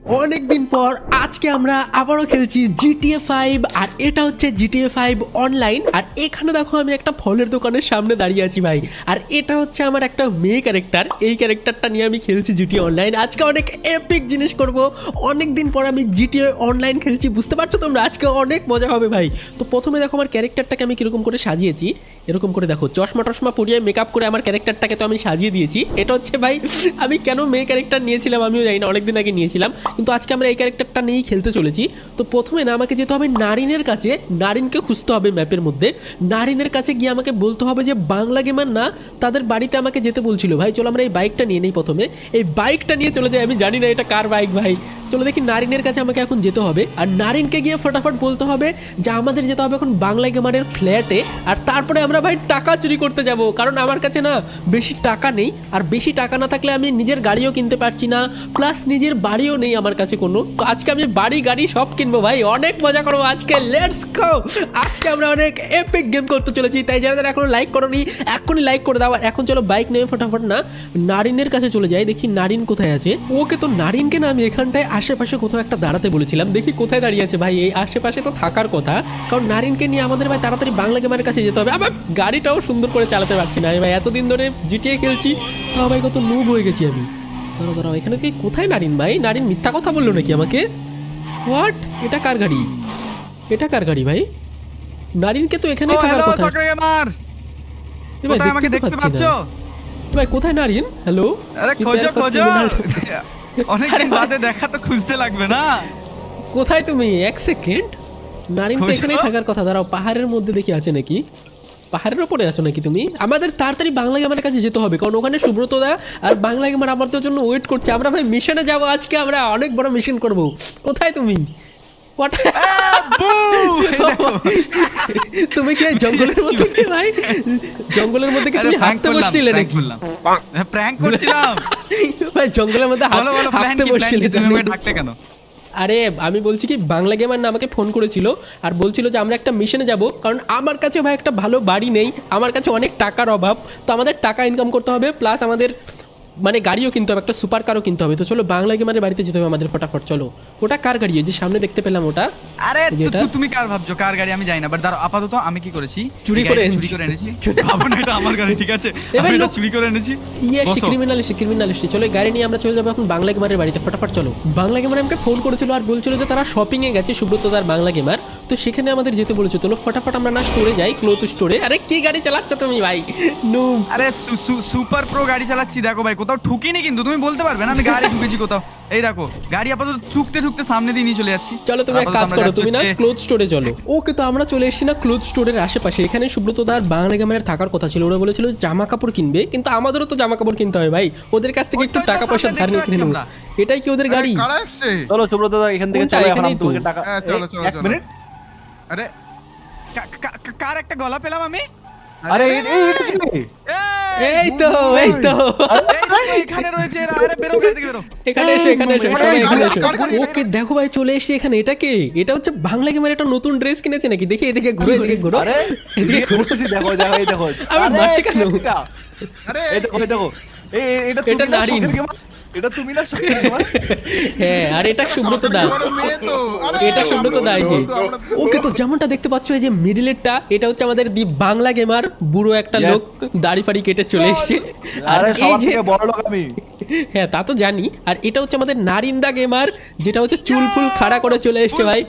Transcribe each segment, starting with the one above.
অনেকদিন পর আজকে আমরা আবারও খেলছি জিটিএ 5 আর এটা হচ্ছে জিটিএ 5 অনলাইন। আর এখানে দেখো আমি একটা ফলের দোকানের সামনে দাঁড়িয়ে আছি ভাই। আর এটা হচ্ছে আমার একটা মেয়ে ক্যারেক্টার, এই ক্যারেক্টারটা নিয়ে আমি খেলছি জিটিএ অনলাইন। আজকে অনেক এপিক জিনিস করব, অনেক দিন পর আমি জিটিএ অনলাইন খেলছি, বুঝতে পারছো তোমরা, আজকে অনেক মজা হবে ভাই। তো প্রথমে দেখো আমার ক্যারেক্টারটাকে আমি কীরকম করে সাজিয়েছি, এরকম করে দেখো চশমা টশমা পরিয়ে মেকআপ করে আমার ক্যারেক্টারটাকে তো আমি সাজিয়ে দিয়েছি। এটা হচ্ছে ভাই আমি কেন মেয়ে ক্যারেক্টার নিয়েছিলাম আমিও জানি না, অনেকদিন আগে নিয়েছিলাম, কিন্তু আজকে আমরা এই ক্যারেক্টারটা নিয়েই খেলতে চলেছি। তো প্রথমে না আমাকে যেতে হবে নারিনের কাছে, নারিনকে খুঁজতে হবে ম্যাপের মধ্যে। নারিনের কাছে গিয়ে আমাকে বলতে হবে যে বাংলা গেমার না, তাদের বাড়িতে আমাকে যেতে বলছিল। ভাই চলো আমরা এই বাইকটা নিয়ে নেই, প্রথমে এই বাইকটা নিয়ে চলে যাই। আমি জানি না এটা কার বাইক ভাই, চলো দেখি। নারিনের কাছে আমাকে এখন যেতে হবে আর নারিনকে গিয়ে ফটাফট বলতে হবে যে আমাদের যেতে হবে এখন বাংলা গেমারের ফ্ল্যাটে। আর তারপরে আমরা ভাই টাকা চুরি করতে যাব, কারণ আমার কাছে না বেশি টাকা নেই। আর বেশি টাকা না থাকলে আমি নিজের গাড়িও কিনতে পারছি না, প্লাস নিজের বাড়িও নেই আমার কাছে কোনো। তো আজকে আমি বাড়ি গাড়ি সব কিনবো ভাই, অনেক মজা করবো আজকে। লেটস গো, আজকে আমরা অনেক এপিক গেম করতে চলেছি। তাই যারা যারা এখনো লাইক করোনি এখনই লাইক করে দাও। আর এখন চলো বাইক নেমে ফটাফট না নারিনের কাছে চলে যাই, দেখি নারিন কোথায় আছে। ওকে, তো নারিনকে না আমি এখানটায় আশেপাশে কোথাও একটা দাঁড়াতে বলেছিলাম, দেখি কোথায় দাঁড়িয়ে আছে ভাই। এই আশেপাশে তো থাকার কথা, কারণ নারিনকে নিয়ে আমাদের ভাই তাড়াতাড়ি বাংলা গেমারের কাছে যেতে হবে। আবার গাড়িটাও সুন্দর করে চালাতে পারছি না ভাই, এতদিন ধরে জিটিএ খেলছি, তাও ভাই কত নুব হয়ে গেছি আমি। দাঁড়াও দাঁড়াও, এখানে কি কোথায় নারিন ভাই? নারিন মিথ্যা কথা বললো নাকি আমাকে? হোয়াট, এটা কার গাড়ি? এটা কার গাড়ি ভাই? নারিনকে তো এখানেই থাকার কথা। ভাই দেখতে পাচ্ছি না ভাই, কোথায় নারিন? হ্যালো, আরে খোঁজো খোঁজো, অনেকদিন বাদে দেখা, তো খুঁজতে লাগবে না? কোথায় তুমি? এক সেকেন্ড, নারিন তো খোঁজো। এখানেই থাকার কথা। দাঁড়াও, পাহাড়ের মধ্যে দেখি আছে নাকি? পাহাড়ের ওপরে আছো নাকি তুমি? আমাদের তাড়াতাড়ি বাংলা গেমারের কাছে যেতে হবে, কারণ ওখানে সুব্রত দা আর বাংলা গেমার আমাদের জন্য ওয়েট করছে। আমরা ভাই মিশনে যাবো আজকে, আমরা অনেক বড় মিশন করব। কোথায় তুমি? What? তুমি কি এই জঙ্গলের মধ্যে কি ভাই? জঙ্গলের মধ্যে কি তুমি হাঁটতে বসছিলে নাকি? প্র্যাঙ্ক করছিলাম ভাই জঙ্গলের মধ্যে বলো বলো, প্ল্যান হাঁটতে কি? বসছিলে তুমি তুমি? আমাকে ডাকলে কেন? আরে আমি বলছি কি, বাংলা গেমার না আমাকে ফোন করেছিল আর বলছিল যে আমরা একটা মিশনে যাব, কারণ আমার কাছে ভাই একটা ভালো বাড়ি নেই, আমার কাছে অনেক টাকার অভাব। তো আমাদের টাকা ইনকাম করতে হবে, প্লাস আমাদের মানে গাড়িও কিনতে হবে, একটা সুপার কারও কিনতে হবে। তো চলো বাংলা গেমারের বাড়িতে যেতে হবে আমাদের ফটাফট। চলো, ওটা কার গাড়ি? এই যে সামনে দেখতে পেলাম ওটা। আরে যেটা তুমি কার ভাবছো? কার গাড়ি আমি জানি না, বাট দাঁড়াও, আপাতত আমি কি করেছি? চুরি এই করে গাড়িটা এনেছি। চুরি করে এনেছি। ভাবো না এটা আমার গাড়ি, ঠিক আছে? এবার আমি এটা লোক- চুরি করে এনেছি। বসো। ক্রিমিনাল এসে চলো এই গাড়ি নিয়ে আমরা চলে যাবো এখন বাংলা গেমারের বাড়িতে ফটাফট। চলো, বাংলা গেমার আমাকে ফোন করেছিল আর বলছিল যে তারা শপিং এ গেছে, সুব্রত দার বাংলা গেমার, তো সেখানে আমাদের যেতে বলেছে। চলো ফটাফট আমরা না স্টোরে যাই, ক্লোথ স্টোরে। আরে কি গাড়ি চালাচ্ছ তুমি ভাই? নুব। আরে সুপার প্রো গাড়ি চালাচ্ছি, দেখো ভাই, কোথাও ঠুকিনি কিন্তু, তুমি বলতে পারবে না আমি গাড়ি ঢুকেছি কোথাও? এই দেখো গাড়ি আপাতত ঠুকতে ঠুকতে সামনে দিয়ে নিয়ে চলে যাচ্ছি। চলো তুমি এক আপাতত কাজ আমরা করো, যাচ্ছি তুমি না হচ্ছে- ক্লোথ স্টোরে চলো। ওকে, তো আমরা চলে এসেছি না ক্লোথ স্টোরের আশেপাশে। এখানে সুব্রত দার বাংলা গেমারের থাকার কথা ছিল, ওরা বলেছিল জামা কাপড় কিনবে, কিন্তু আমাদেরও তো জামা কাপড় কিনতে হবে ভাই, ওদের কাছ থেকে একটু ওইটা টাকা পয়সা সামনে ধার নিয়ে দেখতে কিনে নেবো। পাচ্ছি এটাই কি ওদের গাড়ি? কারা আসছে? চলো সুব্রত দা এখান থেকে কোনটা? চলে, এখন এখানেই আমি তো। তোমাকে টাকা হ্যাঁ, চলো, চলো, এক চলো। মিনিট। আরে কার একটা গলা পেলাম আমি? আরে এটা কি? এই তো এই তো এই তো এখানে রয়েছে এরা। আরে বেরো গাড়ি থেকে বেরো। এখানে এসে এখানে এসে আরে, সবাই এখানে গাড়ি, এসো। গাড়ি, গাড়ি, ওকে দেখো ভাই চলে এসেছে এখানে। এটা কে? এটা হচ্ছে বাংলা গেমার একটা নতুন ড্রেস কিনেছে নাকি? দেখি এদিকে ঘুরো, এদিকে ঘুরো। আরে এদিকে ঘুরতেছি, দেখো দেখো এই দেখো। আমি আরে, মারছি কেন? এটা? আরে এই দেখো এই দেখো। এটা এটা তুমি না নারিন। শখের গেমার? এটা তুমি না শখের গেমার? হ্যাঁ, আর এটা সুব্রত দা। আমার মেয়ে তো। আরে, এটা সুব্রত দা এই যে। আমরা- ওকে, তো যেমনটা দেখতে পাচ্ছ এই যে মিডিলেরটা, এটা হচ্ছে আমাদের দি বাংলা গেমার, বুড়ো একটা Yes. লোক দাড়ি ফাড়ি কেটে চলে এসেছে। আর আরে এই সবার যে থেকে বড় লোক আমি। হ্যাঁ তা তো জানি। আর এটা হচ্ছে আমাদের নারিন্দা গেমার, যেটা হচ্ছে চুল ফুল খাড়া করে চলে এসেছে ভাই,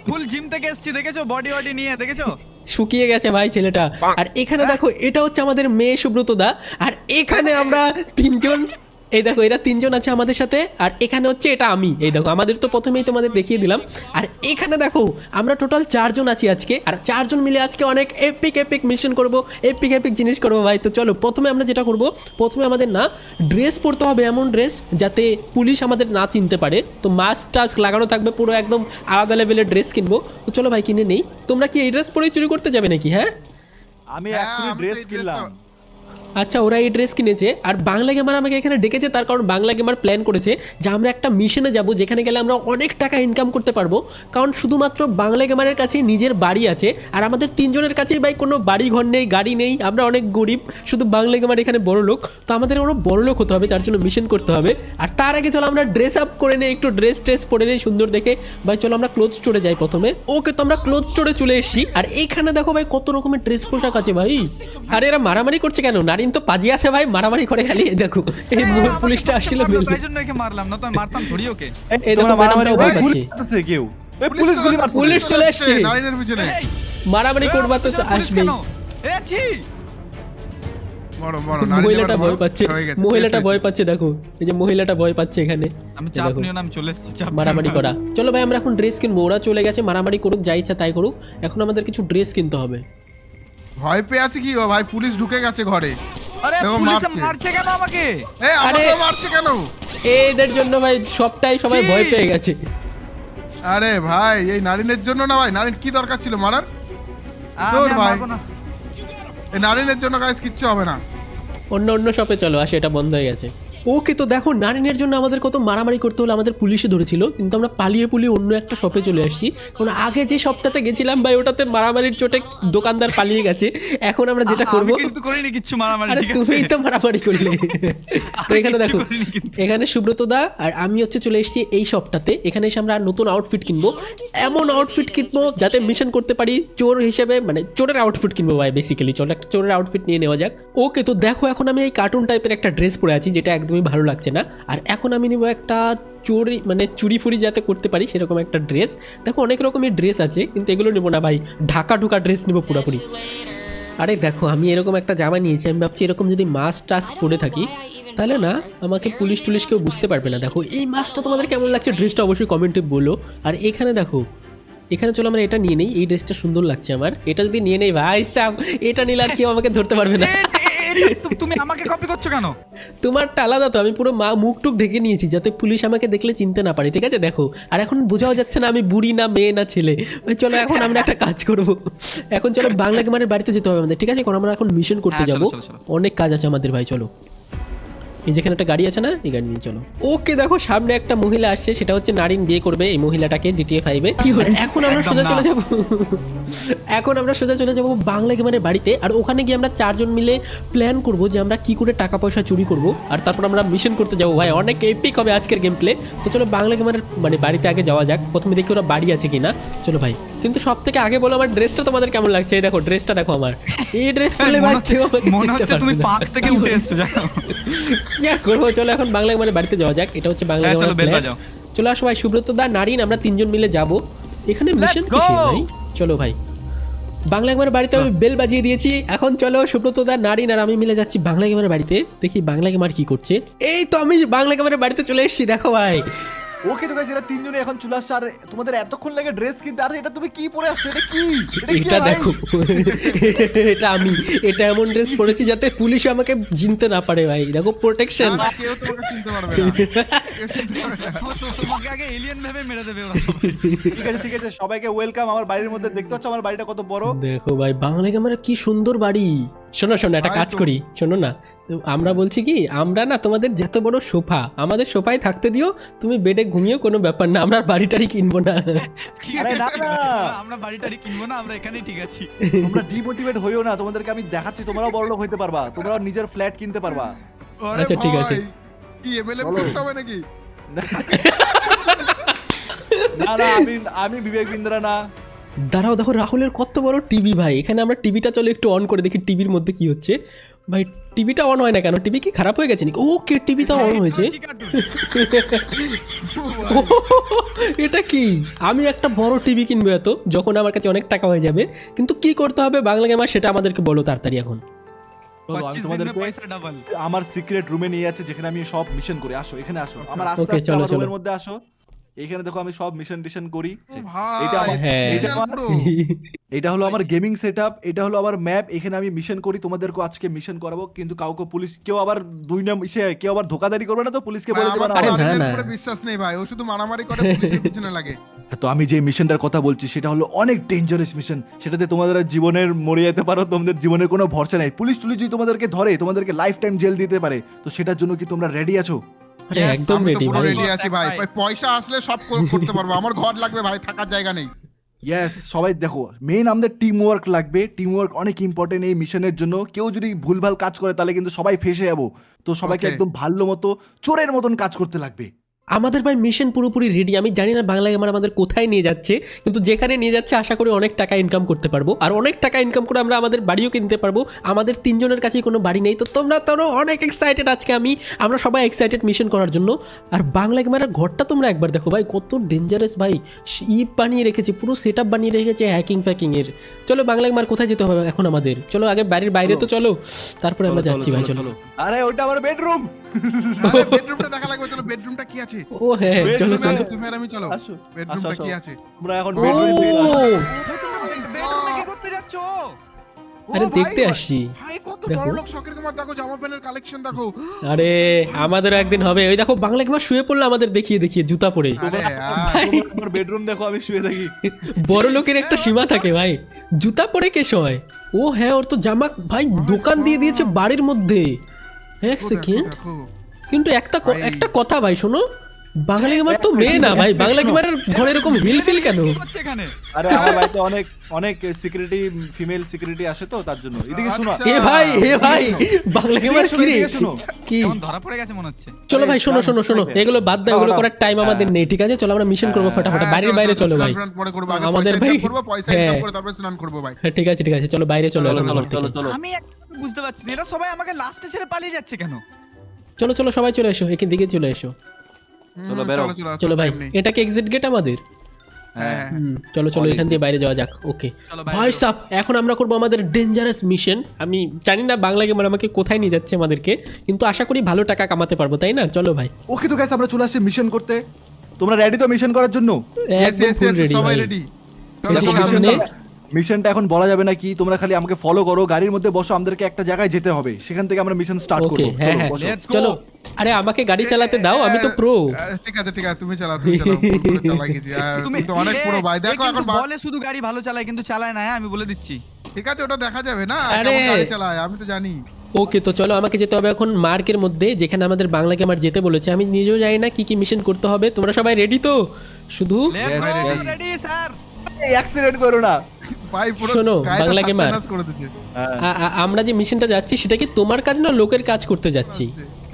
ফুল জিম থেকে এসেছি, দেখেছো? বডি নিয়ে দেখেছো? শুকিয়ে গেছে ভাই ছেলেটা। আর এখানে দেখো এটা হচ্ছে আমাদের মেয়ে সুব্রত দা। আর এখানে আমরা তিনজন, এই দেখো এরা তিনজন আছে আমাদের সাথে। আর এখানে হচ্ছে এটা আমি, এই দেখো আমাদের তো প্রথমেই তোমাদের দেখিয়ে দিলাম। আর এখানে দেখো আমরা টোটাল 4 জন আছি আজকে, আর 4 জন মিলে আজকে অনেক এপিক এপিক মিশন করব, এপিক এপিক জিনিস করবো ভাই। তো চলো প্রথমে আমরা যেটা করব, প্রথমে আমাদের না ড্রেস পরতে হবে, এমন ড্রেস যাতে পুলিশ আমাদের না চিনতে পারে। তো মাস্ক টাস্ক লাগানো থাকবে, পুরো একদম আলাদা লেভেলের ড্রেস কিনবো। তো চলো ভাই কিনে নেই। তোমরা কি এই ড্রেস পরেই চুরি করতে যাবে নাকি? হ্যাঁ আমি হ্যাঁ, এখনই আমি তো ড্রেস এই কিনলাম। আচ্ছা ওরা এই ড্রেস কিনেছে আর বাংলা গেমার আমাকে এখানে ডেকেছে, তার কারণ বাংলা গেমার প্ল্যান করেছে যে আমরা একটা মিশনে যাব যেখানে গেলে আমরা অনেক টাকা ইনকাম করতে পারবো, কারণ শুধুমাত্র বাংলা গেমারের কাছে নিজের বাড়ি আছে আর আমাদের তিনজনের কাছেই ভাই কোনো বাড়ি ঘর নেই, গাড়ি নেই, আমরা অনেক গরিব, শুধু বাংলা গেমার এখানে বড় লোক। তো আমাদের ওরা বড় লোক হতে হবে, তার জন্য মিশন করতে হবে। আর তার আগে চলো আমরা ড্রেস আপ করে নিই, একটু ড্রেস পরে নিই সুন্দর দেখে। ভাই চলো আমরা ক্লোথ স্টোরে যাই প্রথমে। ওকে তো আমরা ক্লোথ স্টোরে চলে এসেছি আর এইখানে দেখো ভাই কত রকমের ড্রেস পোশাক আছে ভাই। আরে এরা মারামারি করছে কেন? নারিন তো পাজি আছে ভাই, মারামারি করে খালি। দেখো এই পুলিশটা আসছিল তাই জন্য একে মারলাম, না তো আমি মারতাম থোড়ি ওকে। এই দেখো মারামারি ভয় পাচ্ছে। কেউ পুলিশ গুলি মারছে। পুলিশ চলে এসছে, নারিনের পিছনে এই, মারামারি করবা তো পুলিশ আসবে। কেন? এ ছি, বড় বড় নারিন মহিলাটা ভয় পাচ্ছে, মহিলাটা ভয় পাচ্ছে, দেখো এই যে মহিলাটা ভয় পাচ্ছে এখানে। আমি এই চাপ দেখো, নিও না, আমি চলে এসেছি, চাপ নিও মারামারি না। করা। চলো ভাই আমরা এখন ড্রেস কিনবো, ওরা চলে গেছে, মারামারি করুক যা ইচ্ছা তাই করুক, এখন আমাদের কিছু ড্রেস কিনতে হবে। ভয় পেয়ে আছে কি ও ভাই? পুলিশ ঢুকে গেছে ঘরে। আরে দেখো, পুলিশ মারছে। মারছে কেন আমাকে? এই আমাকে আরে- মারছে কেন? এদের জন্য ভাই সবাই ছি। ভয় পেয়ে গেছে। আরে ভাই এই নারিনের জন্য না ভাই, নারিন কি দরকার ছিল মারার? আমি তোর আর ভাই। মারবো না। এই নারিনের জন্য গাইস কিচ্ছু হবে না। অন্য শপে চলো, আসে এটা বন্ধ হয়ে গেছে। ওকে তো দেখো নারিনের জন্য আমাদের কত মারামারি করতে হলো, আমাদের পুলিশে ধরেছিল কিন্তু আমরা পালিয়ে অন্য একটা শপে চলে আসছি, কারণ আগে যে শপটাতে গেছিলাম ভাই ওটাতে মারামারির চোটে দোকানদার পালিয়ে গেছে। এখন আমরা যেটা করব, আমি কিন্তু করিনি কিচ্ছু মারামারি, আরে ঠিক আছে? তুমিই তো মারামারি করলে। তো এখানে কিচ্ছু দেখো, করিনি কিন্তু। এখানে সুব্রত দা আর আমি হচ্ছে চলে এসেছি এই শপটাতে। এখানে এসে আমরা নতুন আউটফিট কিনবো, এমন আউটফিট কিনবো যাতে মিশন করতে পারি চোর হিসেবে, মানে চোরের আউটফিট কিনবো ভাই বেসিক্যালি। চলো একটা চোরের আউটফিট নিয়ে নেওয়া যাক। ওকে তো দেখো এখন আমি এই কার্টুন টাইপের একটা ড্রেস পরে আছি যেটা একদমই ভালো লাগছে না, আর এখন আমি নিব একটা চুরি মানে চুরি ফুরি যাতে করতে পারি সেরকম একটা ড্রেস। দেখো অনেক রকমের ড্রেস আছে কিন্তু এগুলো নেবো না ভাই, ঢাকা ঢুকা ড্রেস নেবো পুরোপুরি। আরে দেখো আমি এরকম একটা জামা নিয়েছি, আমি ভাবছি এরকম যদি মাস্ক টাস্ক পরে থাকি তাহলে না আমাকে পুলিশ টুলিশ কেউ বুঝতে পারবে না। দেখো এই মাস্কটা তোমাদের কেমন লাগছে ড্রেসটা অবশ্যই কমেন্টে বলো। আর এখানে দেখো, এখানে চলো আমরা এটা নিয়ে নেই, এই ড্রেসটা সুন্দর লাগছে আমার, এটা যদি নিয়ে নেই ভাই সাব, এটা নিলে আর কেউ আমাকে ধরতে পারবে না। তুমি আমাকে কপি করছো কেন? তোমারটা আলাদা তো, আমি পুরো মুখ টুক ঢেকে নিয়েছি যাতে পুলিশ আমাকে দেখলে চিনতে না পারে, ঠিক আছে? দেখো আর এখন বোঝাও যাচ্ছে না আমি বুড়ি না মেয়ে না ছেলে। ওই চলো এখন আমরা একটা কাজ করব, এখন চলো বাংলা গেমারের বাড়িতে যেতে হবে আমাদের, ঠিক আছে? কারণ আমরা এখন মিশন করতে হ্যাঁ, যাব, চলো, চলো, চলো। অনেক কাজ আছে আমাদের ভাই। চলো এই যেখানে একটা গাড়ি আছে না, এই গাড়ি নিয়ে চলো। ওকে দেখো সামনে একটা মহিলা আসছে, সেটা হচ্ছে নারিন বিয়ে করবে এই মহিলাটাকে GTA 5-এ। এখন আমরা একদম সোজা না। চলে যাব, এখন আমরা সোজা চলে যাব বাংলা গেমারের বাড়িতে। আর ওখানে গিয়ে আমরা চারজন মিলে প্ল্যান করব যে আমরা কি করে টাকা পয়সা চুরি করব, আর তারপর আমরা মিশন করতে যাব ভাই, অনেক এপিক হবে আজকের গেম প্লে। তো চলো বাংলা গেমারের মানে বাড়িতে আগে যাওয়া যাক, প্রথমে দেখি ওরা বাড়ি আছে কিনা। চলো ভাই, কিন্তু সব থেকে আগে বলো আমার ড্রেসটা তোমাদের কেমন লাগছে? এই দেখো ড্রেসটা দেখো আমার, এই ড্রেস পরলে ভাই কেউ আমাকে মনে চিনতে হচ্ছে তুমি পারবে না। পাক থেকে উঠে এসছো, জানো? কি আর করবো, চলো এখন বাংলা গেমারের বাড়িতে যাওয়া যাক। এটা হচ্ছে বাংলা হ্যাঁ, চলো, গেমারের বেল plan। বাজাও। চলো আসো ভাই, সুব্রত দা নারিন আমরা তিনজন মিলে যাব এখানে মিশন go! কিসের ভাই? চলো ভাই বাংলা গেমারের বাড়িতে আমি বেল বাজিয়ে দিয়েছি, এখন চলো সুব্রত দা নারিন আর আমি মিলে যাচ্ছি বাংলা গেমারের বাড়িতে, দেখি বাংলা গেমার কি করছে। এই তো আমি বাংলা গেমারের বাড়িতে চলে এসেছি, দেখো ভাই। ওকে তো গাইস এরা তিনজনে এখন চলে আসছে, আর তোমাদের এতক্ষণ লাগে ড্রেস কিনতে, আর এটা তুমি কি পরে আসছো? এটা কি? কি এটা ভাই? দেখো, এটা আমি, এটা এমন ড্রেস পরেছি যাতে পুলিশ আমাকে চিনতে না পারে ভাই, দেখো প্রোটেকশন। না, কেউ তোমাকে চিনতে পারবে না। কেউ চিনতে পারবে না। তোমাকে আগে এলিয়েন ভেবে মেরে দেবে ওরা সবাই। ঠিক আছে সবাইকে ওয়েলকাম আমার বাড়ির মধ্যে। দেখতে পাচ্ছ আমার বাড়িটা কত বড়? দেখো ভাই বাংলা গেমারের কি সুন্দর বাড়ি। শোনো একটা কাজ করি, শোনো না, তো আমরা বলছি কি আমরা না তোমাদের যত বড় সোফা, আমাদের সোফায় থাকতে দিও, তুমি বেডে ঘুমিও, কোনো ব্যাপার না, আমরা বাড়িটারি কিনবো না। আরে না না, আমরা বাড়িটারি কিনবো না, আমরা এখানেই ঠিক আছি। তোমরা ডিমোটিভেট হইও না, তোমাদেরকে আমি দেখাচ্ছি তোমরাও বড়লোক হইতে পারবা, তোমরাও নিজের ফ্ল্যাট কিনতে পারবা। আরে আচ্ছা, ঠিক আছে। ভাই, কি এমএলএ চলো। করতে হবে নাকি? না না, আমি বিবেক বিন্দ্রা না। দাঁড়াও দেখো রাহুলের কত বড় টিভি ভাই, এখানে আমরা টিভিটা চলো একটু অন করে দেখি টিভির মধ্যে কি হচ্ছে। ভাই টিভিটা অন হয় না কেন? টিভি কি খারাপ হয়ে গেছে নাকি? ওকে টিভিটা অন হয়েছে। কি কার্টুন? এটা কি? আমি একটা বড় টিভি কিনবো এত, যখন আমার কাছে অনেক টাকা হয়ে যাবে। কিন্তু কি করতে হবে বাংলা গেমার সেটা আমাদেরকে বলো তাড়াতাড়ি এখন। চলো, আমি 25 দিন মে তোমাদেরকে পয়সা ডাবল। আমার সিক্রেট রুমে নিয়ে যাচ্ছি যেখানে আমি সব মিশন করি। আসো এখানে আসো, আমার আস্তে Okay, আস্তে চলো, আমার চলো। রুমের মধ্যে আসো। এখানে দেখো আমি সব মিশন টিশন করি। ভাই, এটা আমার- হ্যাঁ। এটা আমার- এটা হলো আমার গেমিং সেটআপ, এটা হলো আমার ম্যাপ। এখানে আমি মিশন করি, তোমাদেরকে আজকে মিশন করাবো, কিন্তু কাউকে পুলিশ কেউ আবার কেউ আবার ধোকাধারি করবে না তো, পুলিশকে ভাই, বলে দেবে আমার না। তো আরে না, নারিনের না। উপরে বিশ্বাস নেই ভাই, ও শুধু মারামারি করে পুলিশের পিছনে লাগে। তো আমি যে মিশনটার কথা বলছি সেটা হলো অনেক ডেঞ্জারাস মিশন, সেটাতে তোমাদের জীবনের মরে যেতে পারো, তোমাদের জীবনের কোনো ভরসা নেই। পুলিশ যদি তোমাদেরকে ধরে তোমাদেরকে লাইফ টাইম জেল দিতে পারে। তো সেটার জন্য কি তোমরা রেডি আছো? আরে Yes, একদম আমি তো রেডি পুরো ভাই। রেডি আছি ভাই, ভাই। ভাই পয়সা আসলে সব করতে পারবো। আমার ঘর লাগবে ভাই, থাকার জায়গা নেই। ইয়েস, সবাই দেখো, মেইন আমাদের টিম ওয়ার্ক লাগবে। টিম ওয়ার্ক অনেক ইম্পর্টেন্ট এই মিশনের জন্য। কেউ যদি ভুলভাল কাজ করে তাহলে কিন্তু সবাই ফেসে যাবো। তো সবাইকে Okay. একদম ভালো মতো চোরের মতন কাজ করতে লাগবে। আমাদের ভাই মিশন পুরোপুরি রেডি। আমি জানি না বাংলা গেমার আমাদের কোথায় নিয়ে যাচ্ছে, কিন্তু যেখানে নিয়ে যাচ্ছে আশা করি অনেক টাকা ইনকাম করতে পারবো। আর অনেক টাকা ইনকাম করে আমরা আমাদের বাড়িও কিনতে পারবো। আমাদের তিনজনের কাছেই কোনো বাড়ি নেই, তো তোমরা অনেক এক্সাইটেড আজকে। আমরা সবাই এক্সাইটেড মিশন করার জন্য। আর বাংলা গেমারের ঘরটা তোমরা একবার দেখো ভাই, কত ডেঞ্জারাস ভাই। ইপ বানিয়ে রেখেছে, পুরো সেট আপ বানিয়ে রেখেছে হ্যাকিং ফ্যাকিংয়ের। চলো বাংলা গেমার কোথায় যেতে হবে এখন আমাদের? চলো আগে বাড়ির বাইরে তো চলো, তারপরে আমরা যাচ্ছি ভাই। চলো। আরে ওটা আমার বেডরুম। বেডরুমটা দেখা লাগবে, চলো বেডরুমটা কি আছে। ও হ্যাঁ, চলো চলো। তুমি আর আমি চলো, আসো, বেডরুমটা আসো, কি আসো। আছে। তোমরা এখন ও বেডরুমে কি করতে যাচ্ছ? আরে ও ভাই, দেখতে আসছি। ভাই কত দেখো। বড় লোক শখের তোমার, দেখো জামা প্যান্টের কালেকশন দেখো। আরে আমাদেরও একদিন হবে। ওই দেখো বাংলা গেমার শুয়ে পড়লো আমাদের দেখিয়ে দেখিয়ে জুতা পরে। আরে ভাই, আমার বেডরুম দেখো, আমি শুয়ে থাকি। বড় লোকের একটা সীমা থাকে ভাই, জুতা পরে কে শোয়? ও হ্যাঁ, ওর তো জামা ভাই দোকান দিয়ে দিয়েছে বাড়ির মধ্যে। এক সেকেন্ড, দেখো কিন্তু ভাই। একটা কথা ভাই শোনো, বাঙালি গেমার তো মেয়ে না ভাই, বাংলা গেমারের ঘরে এরকম হিল ফিল কেন? কি করছে এখানে? আরে আমার বাড়িতে অনেক অনেক সিকিউরিটি, ফিমেল সিকিউরিটি আসে তো, তার জন্য। এদিকে শোনো, আচ্ছা। এ ভাই বাংলা গেমার কি রে? এদিকে শোনো। কি? কেমন ধরা পড়ে গেছে মনে হচ্ছে। চলো ভাই, শোনো শোনো শোনো, এগুলো বাদ দাও, এগুলো দাও, করার টাইম আমাদের নেই, ঠিক আছে? চলো আমরা মিশন করবো ফটাফট, বাড়ির বাইরে চলো ভাই। স্নান পরে করবো, আগে আমাদের পয়সা ভাই, ইনকাম করবো, পয়সা হ্যাঁ। ইনকাম করে তারপর স্নান করবো ভাই। হ্যাঁ, ঠিক আছে ঠিক আছে, চলো বাইরে চলো চলো, এখন চলো, ঘর থেকে। চলো। আমি একটা বুঝতে পারছি না, এরা সবাই আমাকে লাস্টে ছেড়ে পালিয়ে যাচ্ছে কেন? চলো চলো সবাই চলে এসো, এখান দিকে চলে এসো। চলো, বেরো। চলো ভাই, time নেই। এটা কি এক্সিট গেট আমাদের? হ্যাঁ, হ্যাঁ। চলো চলো, অনেক এখান দিয়ে বাইরে যাওয়া যাক। ওকে চলো বাইরে ভাই চলো। সাব, এখন আমরা করবো আমাদের ডেঞ্জারাস মিশন। আমি জানি না বাংলা গেমার আমাকে কোথায় নিয়ে যাচ্ছে আমাদেরকে, কিন্তু আশা করি ভালো টাকা কামাতে পারবো, তাই না? চলো ভাই, ওকে তো গাইস, আমরা চলে আসছি মিশন করতে। তোমরা রেডি তো মিশন করার জন্য? Yes, একদম yes, ফুল yes, রেডি সবাই ভাই। রেডি। এই যে সামনে, মিশনটা এখন বলা যাবে না কি, তোমরা খালি আমাকে ফলো করো, গাড়ির মধ্যে বসো, আমাদেরকে একটা জায়গায় যেতে হবে, সেখান থেকে আমরা মিশন স্টার্ট ওকে, করব। হ্যাঁ চলো হ্যাঁ, বসো। Let's go. চলো। আরে আমাকে গাড়ি চালাতে দাও, আমি তো প্রো। ঠিক আছে ঠিক আছে, তুমি চালাও, তুমি চালাও, ফুল করে চালাই গেছি। তুমি তো অনেক পুরো ভাই, দেখো এ এখন কিন্তু বলে শুধু গাড়ি ভালো চালায়, কিন্তু চালায় না, হ্যাঁ, আমি বলে দিচ্ছি। ঠিক আছে, ওটা দেখা যাবে না আরে। কেমন গাড়ি চালায়, আমি তো জানি। ওকে, তো চলো আমাকে যেতে হবে এখন মার্কের মধ্যে, যেখানে আমাদের বাংলা গেমার যেতে বলেছে। আমি নিজেও জানি না কি কি মিশন করতে হবে। তোমরা সবাই রেডি তো? শুধু let's Yes, go, ready. Ready sir. এই অ্যাক্সিডেন্ট করো না। ভাই পুরো শোনো, গাড়িটা বাংলা গেমার। সাবধানাস করে দিয়েছে। আমরা যে মিশনটা যাচ্ছি সেটা কি তোমার কাজ না লোকের কাজ করতে যাচ্ছি?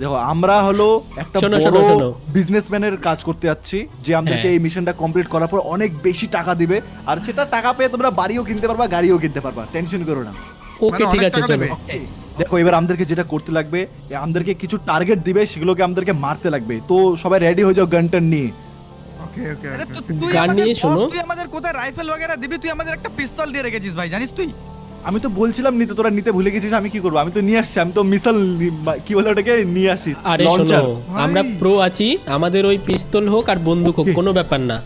দেখো, আমরা হলো একটা শোনো, বড় শোনো, শোনো। বিজনেসম্যানের কাজ করতে যাচ্ছি, যে আমাদেরকে হ্যাঁ। এই মিশনটা কমপ্লিট করার পর অনেক বেশি টাকা দিবে, আর সেটা টাকা পেয়ে তোমরা বাড়িও কিনতে পারবা, গাড়িও কিনতে পারবা, টেনশন করো না। ওকে মানে ঠিক অনেক আছে, টাকা চলো। দেবে। দেখো, এবার আমাদেরকে যেটা করতে লাগবে, আমাদেরকে কিছু টার্গেট দিবে, সেগুলোকে আমাদেরকে মারতে লাগবে। তো সবাই রেডি হয়ে যাও গানটান নিয়ে। ওকে ওকে আরে ওকে, তো ওকে। তুই গান আমাদের নিয়ে boss, শোনো। তুই আমাদের কোথায় রাইফেল वगैरह দিবি? তুই আমাদের একটা পিস্তল দিয়ে রেখেছিস ভাই, জানিস তুই? আমি তো বলছিলাম নিতে, তোরা নিতে ভুলে গেছিস। আমি কি করবো, আমি তো নিয়ে আসছি, আমি তো মিসাইল কি বলে ওটাকে নিয়ে আসছি, আরে শোনো, লঞ্চার। ভাই। আমরা প্রো আছি, আমাদের ওই পিস্তল হোক আর বন্দুক হোক, Okay. কোনো ব্যাপার না।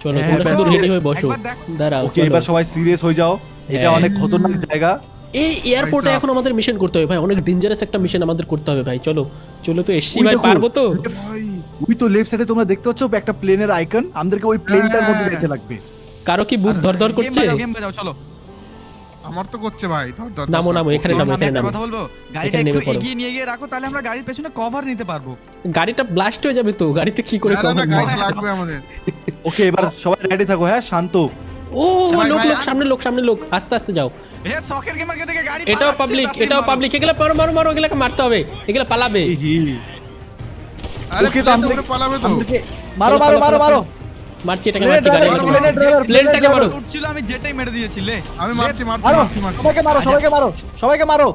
চলো হ্যাঁ, তোমরা শুধু ব্যাস। রেডি হয়ে বসো। একবার দেখ- দাঁড়াও, ওকে, চলো। এবার সবাই সিরিয়াস হয়ে যাও, এটা হ্যাঁ। অনেক খতরনাক জায়গা। এই এয়ারপোর্টে ভাই, এখন আমাদের মিশন করতে হবে ভাই, অনেক ডেঞ্জারাস একটা মিশন আমাদের করতে হবে ভাই। চলো চলো, তো এসছি ওই ভাই, দেখো, পারবো তো? ভাই ওই তো লেফট সাইডে তোমরা দেখতে পাচ্ছ একটা প্লেনের আইকন, আমাদেরকে ওই প্লেনটার মধ্যে হ্যাঁ। যেতে লাগবে। কারো কি বুক ধরধর করছে? গেম বাজাও, চলো। আমার তো করছে ভাই, ধর ধর নামো নামো, এখানে চলো, নামো, আমি এখানে একটা নামো। কথা বলবো, গাড়িটা এখানে নেমে একটু পড়ো। এগিয়ে নিয়ে গিয়ে রাখো, তাহলে আমরা গাড়ির পেছনে কভার নিতে পারবো। গাড়িটা ব্লাস্ট হয়ে যাবে তো, গাড়িতে কি করে না, না, না, cover গাইড নেবো? লাগবে আমাদের। ওকে, এবার সবাই রেডি থাকো, হ্যাঁ, শান্ত। ও ভাই, লোক ভাই, লোক, সামনে লোক, সামনে লোক, আস্তে আস্তে যাও। এ শখের গেমারকে দেখে গাড়ি এটাও পালাচ্ছে, পাবলিক, তাড়াতাড়ি এটাও মারো। পাবলিক, এগুলা মারো মারো মারো, এগুলাকে মারতে হবে, এগুলা পালাবে। আরে ওকে, তো প্লেনটা আমাদের উড়ে পালাবে তো। মারো চলো, মারো চলো, মারো চলো, মারো। মারছি, এটাকে প্লেনের মারছি, গাড়িটাকে driver, মারছি। প্লেনের driver, প্লেনটাকে প্লেনের মারো। driver। উঠছিল, আমি যেটাই মেরে দিয়েছি, লে। আমি মারছি মারছি মারো, মারছি মারছি। সবাইকে মারো, সবাইকে মারো, সবাইকে মারো,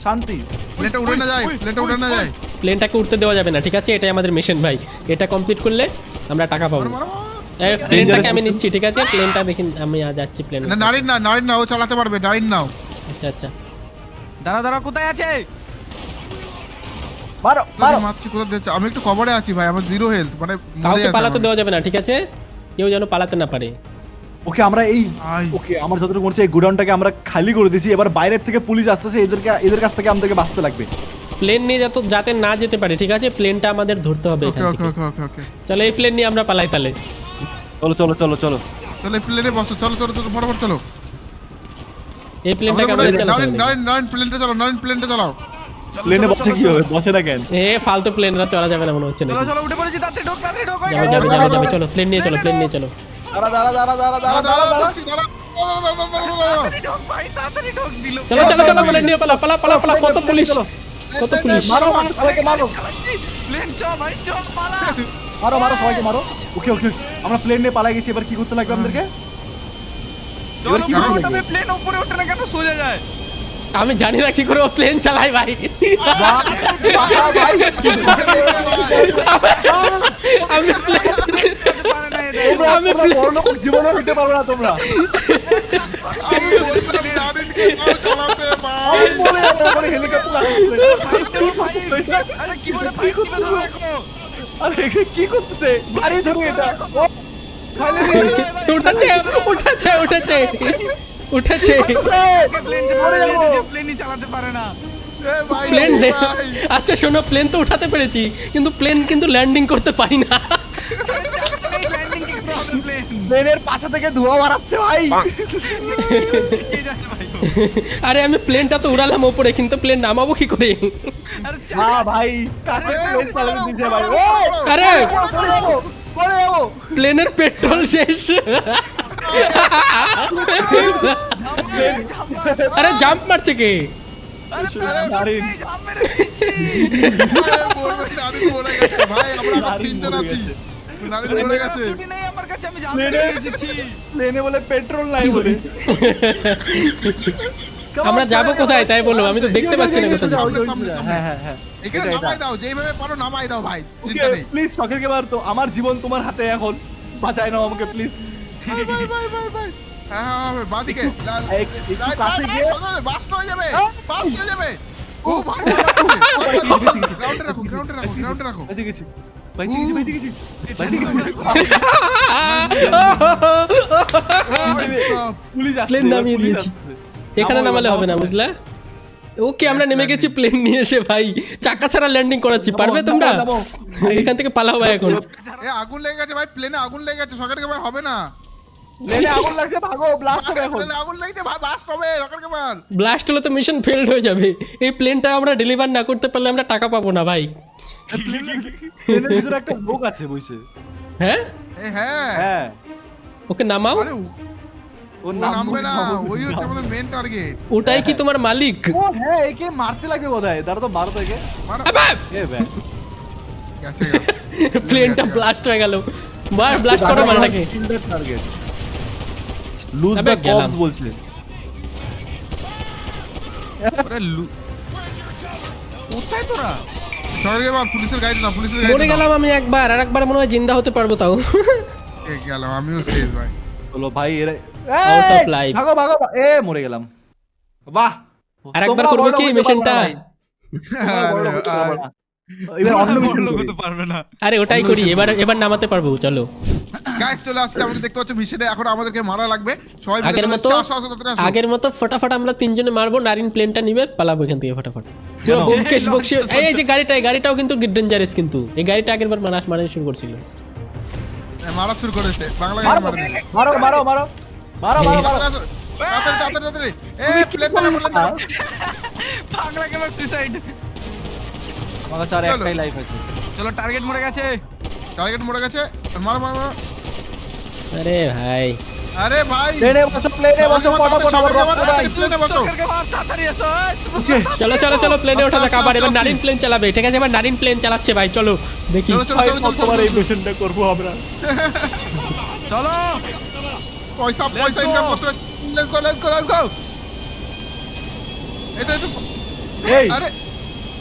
শান্তি। প্লেনটা উড়ে না যায়, প্লেনটা উড়ে না যায়। প্লেনটাকে উঠতে দেওয়া যাবে না, ঠিক আছে? এটাই আমাদের মিশন ভাই, এটা কমপ্লিট করলে আমরা টাকা পাবো। মারো, মারো, মারো। প্লেনটাকে আমি নিচ্ছি, ঠিক আছে? প্লেনটা দেখি, আমি যাচ্ছি প্লেন। না, নারীর না, নারীর না, ও চালাতে পারবে, নারীর নাও। আচ্ছা আচ্ছা, দাঁড়া দাঁড়া, কোথায় আছে? মারো মারো মারছি কোথা দিচ্ছে আমি একটু কভারে আছি ভাই আমার জিরো হেলথ মানে মরে কাউকে যেতাম পালাতে আমি। দেওয়া যাবে না, ঠিক আছে? কেউ যেন পালাতে না পারে। ওকে আমরা এই আই। ওকে আমার যতটুকু মনে হচ্ছে এই গোডাউনটাকে আমরা খালি করে দিয়েছি, এবার বাইরের থেকে পুলিশ আসতেছে, এদের কাছ থেকে আমাদেরকে বাঁচতে লাগবে। প্লেন নিয়ে যাতে না যেতে পারে, ঠিক আছে? প্লেনটা আমাদের ধরতে হবে ওকে এখান ওকে থেকে। ওকে ওকে ওকে চলো এই প্লেন নিয়ে আমরা পালাই তাহলে। চলো চলো চলো চলো চলো প্লেনে বসো, চলো চলো চলো ফটাফট চলো। এই প্লেনটাকে আমাদের চালাতে হবে। নারিন প্লেনটা চালাও, নারিন প্লেনটা চালাও। প্লেনে বসে কি হবে, বসে না কেন? এ ফালতু প্লেনরা চলা যাবে না মনে হচ্ছে না। চলো চলো উঠে পড়েছি, তাড়াতাড়ি ঢোক হয়ে যাবে গেছে। যাবে যাবে যাবে, চলো প্লেন নিয়ে চলো, প্লেন নিয়ে চলো। দাঁড়া দাঁড়া দাঁড়া দাঁড়া দাঁড়া দাঁড়া দাঁড়া তাড়াতাড়ি ঢোক ভাই, তাড়াতাড়ি ঢোক দিল। চলো চলো চলো, প্লেন নিয়ে পালা পালা পালা পালা। কত পুলিশ, কত পুলিশ! মারো মারো সবাইকে মারো প্লেন চ ভাই চ পালা। মারো মারো সবাইকে মারো। ওকে ওকে আমরা প্লেন নিয়ে পালাই গেছি, এবার কি করতে লাগবে আমাদেরকে? চলো কি ভাই, করতে ওটা লাগবে? প্লেন উপরে ওঠে না কেন, সোজা যায়? আমি জানি না কি করে ও প্লেন চালায় ভাই। আমি প্লেন পারে না এদের। আমি প্লেন জীবনে হইতে পারবে না তোমরা। আমি বললাম নারিনকে দাও চালাতে ভাই। বলে আমার হেলিকপ্টার আসছে। আরে কি বলে ফাইট কি ধরে রাখো। আরে কি করতেছে? গাড়ি ধরে এটা। ও, খালি উঠাচ্ছে উঠাচ্ছে উঠাচ্ছে উঠাচ্ছে প্লেনই চালাতে পারে না। এ ভাই প্লেন ভাই। আচ্ছা শোনো, প্লেন তো উঠাতে পেরেছি কিন্তু প্লেন কিন্তু ল্যান্ডিং করতে পারি না। ল্যান্ডিং কি করে হবে প্লেন? প্লেনের পাশে থেকে ধোঁয়া বাড়াচ্ছে ভাই। কে জানে ভাই তো। আরে আমি প্লেনটা তো উড়ালাম ওপরে, কিন্তু প্লেন নামাবো কি করে? আরে হ্যাঁ ভাই কাছে প্লেন চালাতে দিতে ভাই। ও আরে পড়ে যাবো পড়ে যাবো। প্লেনের পেট্রোল শেষ। আরে জাম্প মারছে কে? নারিন। আরে বলবে নারিন মরে গেছে ভাই, আমরা আবার তিনজন আছি। নারিন মরে গেছে। ছুটি নেই আমার কাছে, আমি জানি প্লেনে দিচ্ছি। প্লেনে বলে পেট্রোল নাই বলে। আমরা যাবো কোথায় তাই বলো, আমি তো দেখতে পাচ্ছি না কোথায় যাবো। হ্যাঁ হ্যাঁ হ্যাঁ এখানে নামাই দাও, যেইভাবে পারো নামাই দাও ভাই, চিন্তা নেই। প্লিজ শখের কে বার তো, আমার জীবন তোমার হাতে এখন, বাঁচাই নাও আমাকে প্লিজ। ভাই ভাই ভাই ভাই ভাই। হ্যাঁ হ্যাঁ হ্যাঁ, বাঁদিকে একটু কাছে গিয়ে বাস্ট হয়ে যাবে, বাস্ট হয়ে যাবে। ও ভাই গ্রাউন্ডে রাখো, গ্রাউন্ডে রাখো, গ্রাউন্ডে রাখো। বেঁচে গেছি বেঁচে গেছি বেঁচে গেছি বেঁচে গেছি। পুলিশ আসছে, প্লেন নামিয়ে পুলিশ দিয়েছি। আসছে। এখানে নামাও, নামালে হবে না নামাও। বুঝলা? ওকে আমরা নেমে গেছি প্লেন নিয়ে এসে ভাই, চাকা ছাড়া ল্যান্ডিং করাচ্ছি। পারবে তোমরা? নামাও, এখান থেকে পালাও ভাই এখন। এ আগুন লেগে গেছে ভাই, প্লেনে আগুন লেগে গেছে, সকেট কেবার হবে না। প্লেনে আগুন লাগছে, ভাগো ব্লাস্ট হবে এখন। প্লেনে আগুন লেগেছে ভাই, বাস্ট হবে, সকেট কেবার। ব্লাস্ট হলে তো মিশন ফেলড হয়ে যাবে। এই প্লেনটা আমরা ডেলিভার না করতে পারলে আমরা টাকা পাবো না ভাই। প্লেনের ভিতরে একটা লোক আছে বসে। হ্যাঁ এ হ্যাঁ, হ্যাঁ ওকে নামাও। আরে ওর ও নাম নামবে না, ওই হচ্ছে আমাদের মেন টার্গেট। ওটাই কি তোমার মালিক? ও হ্যাঁ, একে মারতে লাগবে বোধহয়। দাঁড়া তো, মারো তো একে। আবে! এ বে গেছে প্লেনটা ব্লাস্ট হয়ে গেল। ব্লাস্ট করো মালটাকে। টার্গেট লুজ আবে দ্য গেলাম। কপস বলছে। ওরে কোথায় তোরা? সকেট কেবার, পুলিশের গাড়ি না, পুলিশের গাড়ি। মরে গেলাম আমি একবার, আর একবার মনে হয় জিন্দা হতে পারবো তাও। গেলাম আমিও শেষ ভাই। চলো ভাই, এরা Out of life. ভাগো ভাগো। এ মরে গেলাম। বাহ, আর একবার তোমরা করবো বড়লোক কি হতে মিশনটা? পারবে না ভাই। তোমরা বড়লোক হতে পারবে না। এবার অন্য মিশন বড়লোক করি। হতে পারবে না। আরে ওটাই করি, এবার নামাতে পারবো। চলো গাইস চলে আসছে, আমরা দেখতে পাচ্ছি মিশনে এখন আমাদেরকে মারা লাগবে। সবাই মিলে আগের চলে মতো আসছে, আসো আসো তাড়াতাড়ি আসো। আগের মতো ফটাফট আমরা তিনজনে মারবো। নারিন প্লেনটা নিবে, পালাবো এখান থেকে ফটাফট। পুরো কেন? বোমকেশ বক্সি। এই যে গাড়িটাও কিন্তু ডেঞ্জারাস, কিন্তু এই গাড়িটা আগেরবার মারা শুরু করছিল। মারা শুরু করেছে, বাংলা গাড়ি মারা দিছে। মারো মারো মারো মারো মারো মারো। তাড়াতাড়ি আসো, তাড়াতাড়ি তাড়াতাড়ি তাড়াতাড়ি। এ প্লেনটা না, প্লেনটা না। পাগলা কেন সুইসাইড? আমার কাছে আর চলো। একটাই লাইফ আছে। চলো টার্গেট মরে গেছে। টার্গেট মরে গেছে, মারো মারো মারো। আরে ভাই আরে ভাই প্লেনে বসো, প্লেনে বসো, ফটাফট আমার রক্ত ভাই। প্লেনে বসো। সরকারকে মার, তাড়াতাড়ি এসো। চলো চলো চলো, প্লেনে ওঠা যাক। আবার এবার আসো, নারিন প্লেন চালাবে, ঠিক আছে? এবার নারিন প্লেন চালাচ্ছে ভাই, চলো দেখি। চলো চলো ভাই চলো, চলো, কতবার এই চলো। মিশনটা করবো আমরা? চলো পয়সা Let's go. ইনকাম করতে হবে। Let's go let's go let's go. এই তো এই আরে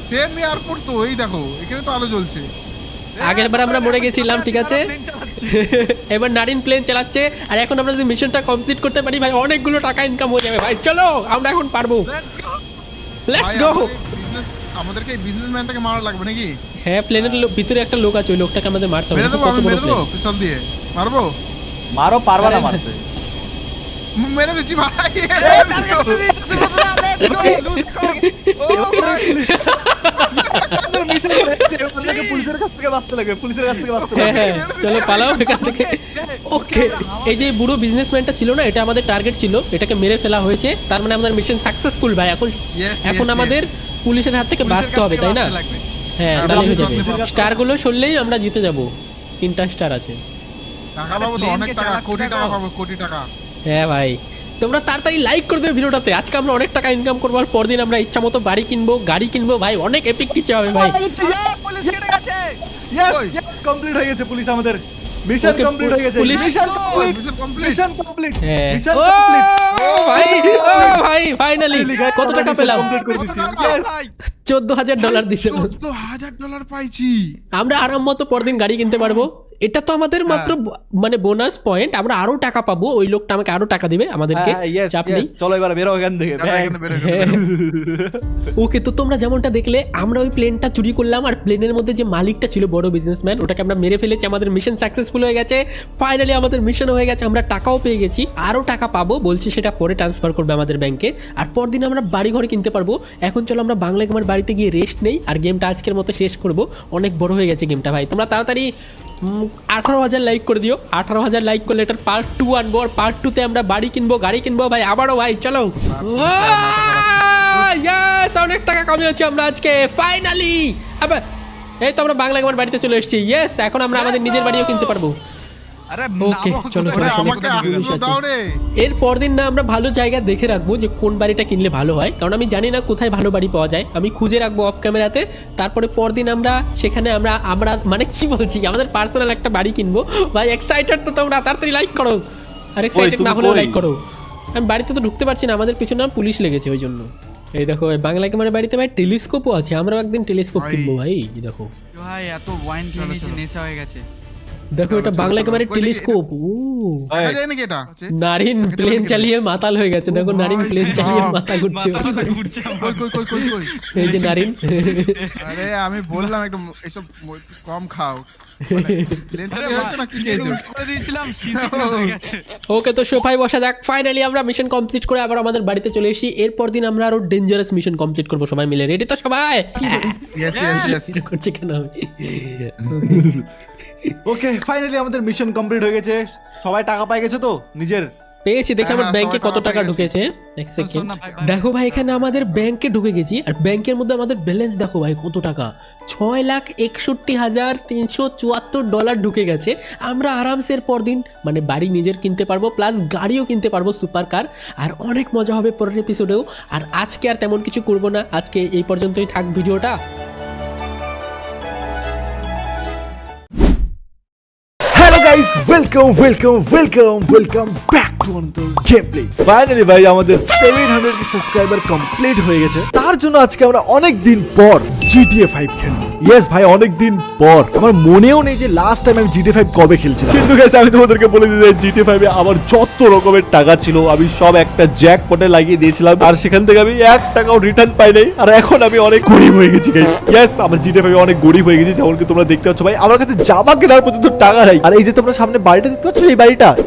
সেম এয়ারপোর্ট তো, এই দেখো এখানে তো আলো জ্বলছে। আগেরবার আমরা মরে গেছিলাম, ঠিক আছে? প্লেন চালাচ্ছি। এবার নারিন প্লেন চালাচ্ছে। আর এখন আমরা যদি মিশনটা কমপ্লিট করতে পারি ভাই, অনেকগুলো টাকা ইনকাম হয়ে যাবে ভাই। চলো আমরা এখন পারবো। Let's go. লেটস ভাই, গো। আমাদের business আমাদেরকে এই বিজনেসম্যানটাকে মারা লাগবে নাকি? হ্যাঁ প্লেনের ভিতরে একটা লোক আছে, ওই লোকটাকে আমাদের মারতে হবে। মেরে দেবো, কত আমি বড় মেরে দেবো plane। পিস্তল দিয়ে। মারবো? মারো, পারবা না মারতে। মেরে দিচ্ছি ভাই। পুলিশের কাছ থেকে বাঁচতে লাগবে, পুলিশের কাছ থেকে বাঁচতে হ্যাঁ লাগবে। হ্যাঁ চলো পালাও এখান থেকে। ওকে, এই যে বুড়ো বিজনেসম্যানটা ছিল না, এটা আমাদের টার্গেট ছিল, এটাকে মেরে ফেলা হয়েছে, তার মানে আমাদের মিশন সাকসেসফুল ভাই। এখন Yes, এখন yes, আমাদের পুলিশের হাত থেকে বাঁচতে হবে, তাই না? হ্যাঁ তাহলে হয়ে যাবে। স্টারগুলো সরলেই আমরা জিতে যাব। 3টা স্টার আছে। টাকা পাবো তো, অনেক টাকা, কোটি টাকা পাবো, কোটি টাকা। হ্যাঁ ভাই, তোমরা তাড়াতাড়ি লাইক করে দেবে ভিডিওটাতে। আজকে আমরা অনেক টাকা ইনকাম করবো, আর পরদিন আমরা ইচ্ছা মতো বাড়ি কিনবো, গাড়ি কিনবো ভাই, অনেক এপিক কিছু হবে ভাই। Yes, yes, complete হয়ে গেছে পুলিশ আমাদের। মিশন Okay, কমপ্লিট হয়ে গেছে। Police- mission complete. Mission complete. Mission complete. হ্যাঁ মিশন ও কমপ্লিট। ভাই, ও ভাই ফাইনালি কত টাকা পেলাম? কমপ্লিট করে দিছি। Yes. $14,000 দিছে। $14,000 পাইছি। আমরা আরাম মতো পরদিন গাড়ি কিনতে পারবো। এটা তো আমাদের মাত্র মানে বোনাস পয়েন্ট, আমরা আরো টাকা পাবো। ওই লোকটা আমাকে আরো টাকা দিবে আমাদেরকে, হ্যাঁ, yes, চাপ yes, নেই। চলো এবার বেরো এখান থেকে। এখানে ব্যাগ। বেরো, এখানে বেরো। ওকে, তো তোমরা যেমনটা দেখলে আমরা ওই প্লেনটা চুরি করলাম, আর প্লেনের মধ্যে যে মালিকটা ছিল বড় বিজনেসম্যান, ওটাকে আমরা মেরে ফেলেছি। আমাদের মিশন সাকসেসফুল হয়ে গেছে। ফাইনালি আমাদের মিশন হয়ে গেছে, আমরা টাকাও পেয়ে গেছি। আরো টাকা পাবো বলছি, সেটা পরে ট্রান্সফার করবে আমাদের ব্যাংকে। আর পরদিন আমরা বাড়ি ঘরে কিনতে পারবো। এখন চলো আমরা বাংলা গেমার বাড়িতে গিয়ে রেস্ট নেই, আর গেমটা আজকের মতো শেষ করব। অনেক বড় হয়ে গেছে গেমটা ভাই। তোমরা তাড়াতাড়ি 18,000 লাইক করে দিও। 18,000 লাইক করলে এটার পার্ট 2 আনবো, আর পার্ট 2 তে আমরা বাড়ি কিনবো, গাড়ি কিনবো ভাই, আবারও ভাই। চলো, ইয়েস, অনেক টাকা কামিয়েছি আমরা আজকে ফাইনালি। আবার এই তো আমরা বাংলা গেমার বাড়িতে চলে এসেছি। ইয়েস, এখন আমরা আমাদের নিজের বাড়িও কিনতে পারবো। আরে ওকে, চলো ওরে, চলো আমাকে আশীর্বাদ দাও রে। এর পরদিন না আমরা ভালো জায়গা দেখে রাখবো যে কোন বাড়িটা কিনলে ভালো হয়, কারণ আমি জানি না কোথায় ভালো বাড়ি পাওয়া যায়। আমি খুঁজে রাখবো অফ ক্যামেরাতে। তারপরে পরদিন আমরা সেখানে আমরা মানে কি বলছি, আমাদের পার্সোনাল একটা বাড়ি কিনবো ভাই। এক্সাইটেড তো তোমরা? তাড়াতাড়ি লাইক করো, আর এক্সাইটেড তুমি না হলেও কই? লাইক করো। আমি বাড়িতে তো ঢুকতে পারছি না, আমাদের পিছনে না পুলিশ লেগেছে, ওই জন্য। এই দেখো এই বাংলা ক্যামেরার বাড়িতে ভাই টেলিস্কোপও আছে। আমরাও একদিন টেলিস্কোপ ভাই। কিনবো ভাই। এই দেখো ভাই এত ওয়াইন খেয়ে নিয়েছি, নেশা হয়ে গেছে। দেখো, এটা বাংলা ক্যামেরার ওই টেলিস্কোপ। ও দেখা যায় নাকি এটা? নারিন প্লেন চালিয়ে মাতাল হয়ে গেছে। দেখো নারিন প্লেন চালিয়ে মাথা ঘুরছে। মাথা ঘুরছে আমার। কই কই কই কই কই? এই যে নারিন। আরে আমি বললাম একটু এসব কম খাও। প্লেন আরে থেকে হচ্ছে না কি খেয়েছো? উল্টো করে দিয়েছিলাম, শিশি ক্লোজ হয়ে গেছে। ওকে, তো সোফায় বসা যাক। ফাইনালি আমরা মিশন কমপ্লিট করে আবার আমাদের বাড়িতে চলে এসেছি। এরপর দিন আমরা আরো ডেঞ্জারাস মিশন কমপ্লিট করবো সবাই মিলে। রেডি তো সবাই? Yes, yes, yes. এরকম করছে কেন আমি? ওকে, ফাইনালি আমাদের মিশন কমপ্লিট হয়ে গেছে। সবাই টাকা পাই গেছে তো নিজের? পেয়েছি, দেখে আমার হ্যাঁ, ব্যাংকে সবাই কত টাকা টাকা পেয়ে ঢুকেছে। এক শোন সেকেন্ড না ভাই, ভাই। দেখো ভাই, এখানে আমাদের ব্যাংকে ঢুকে গেছি, আর ব্যাংকের মধ্যে আমাদের ব্যালেন্স দেখো ভাই কত টাকা। $6,61,374 ঢুকে গেছে। আমরা আরামসে এর পরদিন মানে বাড়ি নিজের কিনতে পারবো, প্লাস গাড়িও কিনতে পারবো, সুপার কার। আর অনেক মজা হবে পরের এপিসোডেও। আর আজকে আর তেমন কিছু করবো না, আজকে এই পর্যন্তই থাক ভিডিওটা। Hello guys, welcome back to অনন্তর গেমপ্লে। ফাইনালি ভাই আমাদের 700 সাবস্ক্রাইবার কমপ্লিট হয়ে গেছে। তার জন্য আজকে আমরা অনেক দিন পর GTA 5 খেলবো। ইয়েস ভাই, অনেক দিন পর। আমার মনেও নেই যে লাস্ট টাইম আমি GTA 5 কবে খেলছিলাম। কিন্তু গাইস আমি তোমাদেরকে বলে দিই, GTA 5 এ আমার যত রকমের টাকা ছিল আমি সব একটা জ্যাকপটে লাগিয়ে দিয়েছিলাম, আর সেখান থেকে আমি 1 টাকাও রিটার্ন পাই নাই। আর এখন আমি অনেক গরিব হয়ে গেছি গাইস। ইয়েস, আমার GTA 5 এ অনেক গরিব হয়ে গেছি, যেমন কি তোমরা দেখতে পাচ্ছ ভাই, আমার কাছে জামা কেনার পর্যন্ত টাকা নাই। আর এই যে তোমরা সামনে বাড়িটা দেখতে পাচ্ছ,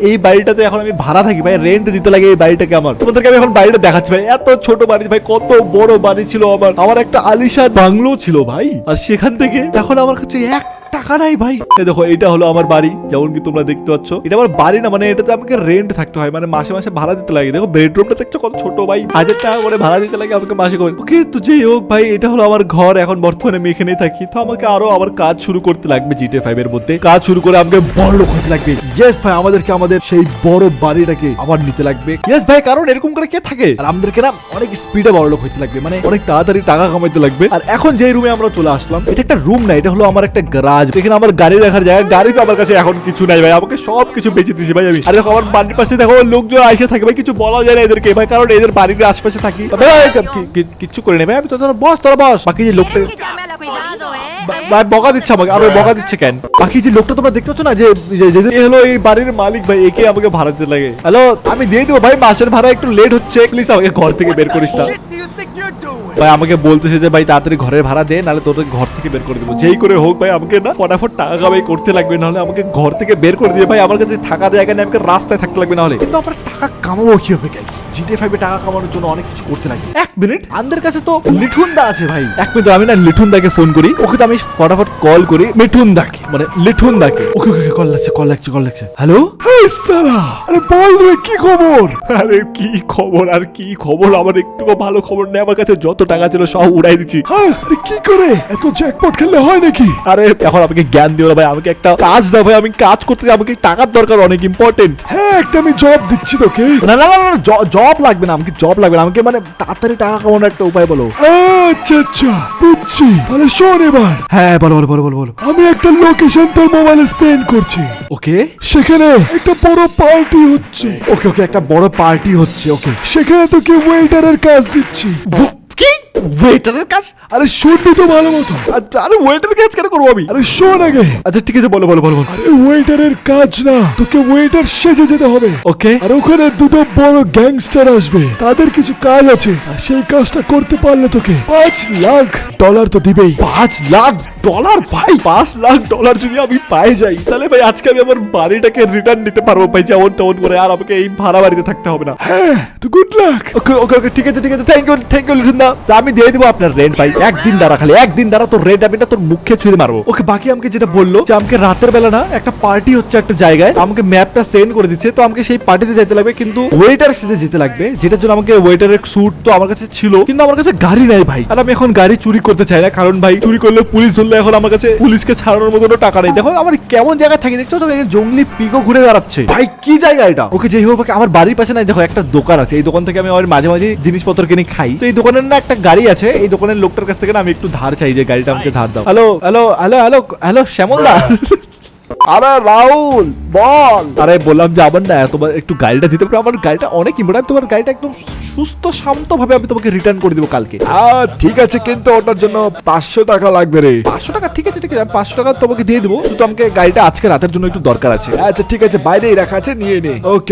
এই বাড়িটাতে এখন আমি ভাড়া থাকি ভাই, রেন্ট দিতে লাগে এই বাড়িটাকে আমার। তোমাদেরকে আমি এখন বাড়িটা দেখাচ্ছি ভাই। এত ছোট বাড়ি ভাই, কত বড় বাড়ি ছিল আমার একটা আলিশান বাংলো ছিল ভাই। আর সেখান থেকে এখন আমার কাছে 1 টাকা নাই ভাই। এই দেখো, এটা হলো আমার বাড়ি, যেমন কি তোমরা দেখতে পাচ্ছ। এটা আমার বাড়ি না, মানে এটাতে আমাকে রেন্ট থাকতে হয়, মানে মাসে মাসে ভাড়া দিতে লাগে। দেখো বেডরুমটা দেখছো কত ছোট ভাই, 1000 টাকা করে ভাড়া দিতে লাগে আমাকে মাসে করে। ওকে, তো যেই হোক ভাই, এটা হলো আমার ঘর। এখন বর্তমানে আমি এখানেই থাকি। তো আমাকে আরো আবার কাজ শুরু করতে লাগবে GTA 5 এর মধ্যে। কাজ শুরু করে আমাকে বড় লোক হতে লাগবে। ইয়েস ভাই, আমাদেরকে আমাদের সেই বড় বাড়িটাকে আবার নিতে লাগবে। ইয়েস ভাই, কারণ এরকম করে কে থাকে, আর আমাদেরকে না অনেক স্পিডে বড় লোক হতে লাগবে, মানে অনেক তাড়াতাড়ি টাকা কামাইতে লাগবে। আর এখন যে রুমে আমরা চলে আসলাম, এটা একটা রুম না, এটা হলো আমার একটা গ্যারাজ। এখানে আমার গাড়ি রাখার জায়গা। গাড়ি তো আমার কাছে এখন কিছু নাই ভাই, আমাকে সব কিছু বেঁচে দিয়েছি ভাই আমি। আর দেখো আমার বাড়ির পাশে দেখো লোকজন আইসে থাকে ভাই, কিছু বলা যায় না এদেরকে ভাই, কারণ এদের বাড়ির আশেপাশে থাকি ভাই। কিচ্ছু করে নেই ভাই, আমি তো তোরা বস। বাকি যে লোকটা Tienes que llamarla cuidado, ভাই বকা দিচ্ছে আমাকে, আমি বকা দিচ্ছে কেন? বাকি যে লোকটা তোমরা দেখতে পাচ্ছ না, যে এ হলো এই বাড়ির মালিক ভাই, একে আমাকে ভাড়া দিতে লাগে। হ্যালো, আমি দিয়ে দেবো ভাই, মাসের ভাড়া একটু লেট হচ্ছে, প্লিজ আমাকে ঘর থেকে বের করিস না। Shit do you think you're doing? ভাই আমাকে বলতেছে যে ভাই তাড়াতাড়ি ঘরের ভাড়া দে, নাহলে তোর ঘর থেকে বের করে দেবো। যেই করে হোক ভাই আমাকে না ফটাফট টাকা কামাই করতে লাগবে, নাহলে আমাকে ঘর থেকে বের করে দিবে। ভাই আমার কাছে থাকার জায়গা নেই, আমাকে রাস্তায় থাকতে লাগবে, নাহলে কিন্তু আমরা টাকা কামাবো কিভাবে গাইস? GTA 5 এ টাকা কামানোর জন্য অনেক কিছু করতে লাগে। এক মিনিট, আমাদের কাছে তো লিঠুন দা আছে ভাই। এক মিনিট, আমি না লিঠুন দাকে ফোন করি। ওকে তো আমি ফটাফট কল করি মিঠুন দাকে, মানে লিঠুন দাকে। ওকে ওকে কল লাগছে। হ্যালো, হেই সালা, আরে বল রে কি খবর? আরে কি খবর আর কি খবর, আমার একটুও ভালো খবর নেই। আমার কাছে যত টাকা ছিল সব উড়াই দিচ্ছি। হ্যাঁ, আরে কি করে এত জ্যাকপট খেললে হয় নাকি? আরে এখন আমাকে জ্ঞান দিও না ভাই, আমাকে একটা কাজ দাও ভাই, আমি কাজ করতে চাই, আমাকে টাকার দরকার, অনেক ইম্পর্টেন্ট। হ্যাঁ, একটা আমি জব দিচ্ছি তোকে। না না না জব লাগবে না, আমাকে জব লাগবে না, আমাকে মানে তাড়াতাড়ি টাকা কামানোর একটা উপায় বলো। আচ্ছা আচ্ছা বুঝছি, তাহলে শোন এবার। হ্যাঁ বলো। আমি একটা লোকেশন তোর মোবাইলে সেন্ড করছি। ওকে, সেখানে একটা বড় পার্টি হচ্ছে। ওকে একটা বড় পার্টি হচ্ছে। ওকে, সেখানে তোকে ওয়েটারের কাজ দিচ্ছি। কি ওয়েটারের কাজ? আরে শুনবি তো ভালো মতো। আরে ওয়েটারের কাজ কেন করবো আমি? আরে শোন আগে। আচ্ছা ঠিক আছে, বলো। আরে ওয়েটারের কাজ না, তোকে ওয়েটার সেজে যেতে হবে। ওকে, আর ওখানে দুটো বড় গ্যাংস্টার আসবে, তাদের কিছু কাজ আছে, আর সেই কাজটা করতে পারলে তোকে $5 লাখ তো দিবেই। $5 লাখ? ভাই $5 লাখ যদি আমি পাই যাই, তাহলে ভাই আজকে আমি আমার বাড়িটাকে রিটার্ন নিতে পারবো ভাই, যেমন তেমন করে, আর আমাকে এই ভাড়া বাড়িতে থাকতে হবে না। হ্যাঁ তো গুড লাক। ওকে ঠিক আছে থ্যাংক ইউ লিটন দা, আমি দিয়ে দিব আপনার রেন্ট ভাই। একদিন দাঁড়া, খালি একদিন দাঁড়া, তোর রেন্ট আমি না তোর মুখে ছুঁড়ে মারবো। ওকে, বাকি আমাকে যেটা বললো যে আমাকে রাতের বেলা না একটা পার্টি হচ্ছে একটা জায়গায়, আমাকে ম্যাপটা সেন্ড করে দিচ্ছে, তো আমাকে সেই পার্টিতে যেতে লাগবে, কিন্তু ওয়েটার সাথে যেতে লাগবে, যেটার জন্য আমাকে ওয়েটারের স্যুট তো আমার কাছে ছিল, কিন্তু আমার কাছে গাড়ি নাই ভাই। আর আমি এখন গাড়ি চুরি করতে চাই না, কারণ ভাই চুরি করলে পুলিশ ধরলে এখন আমার কাছে পুলিশকে ছাড়ানোর মতো টাকা নেই। দেখো আমার কেমন জায়গায় থাকি, দেখছো তো জঙ্গলি পিকও ঘুরে বেড়াচ্ছে ভাই, কি জায়গা এটা? ওকে, যেই হোক আমার বাড়ির পাশে না দেখো একটা দোকান আছে, এই দোকান থেকে আমি মাঝে মাঝে জিনিসপত্র কিনে খাই। তো এই দোকানের না একটা গাড়ি আছে, এই দোকানের লোকটার কাছ থেকে না আমি একটু ধার চাই, যে গাড়িটা আমাকে ধার দাও। হ্যালো শ্যামল দা। আরে রাহুল বল। আরে বললাম যে আমার না তোমার একটু গাড়িটা দিতে পারো, আমার গাড়িটা অনেক ইম্পর্টেন্ট, তোমার গাড়িটা একদম সুস্থ শান্ত ভাবে আমি তোমাকে রিটার্ন করে দেবো কালকে। ঠিক আছে, কিন্তু ওটার জন্য 500 টাকা লাগবে রে। 500 টাকা? ঠিক আছে আমি 500 টাকা তোমাকে দিয়ে দেবো, শুধু আমাকে গাড়িটা আজকে রাতের জন্য একটু দরকার আছে। আচ্ছা ঠিক আছে, বাইরেই রাখা আছে, নিয়ে নে। ওকে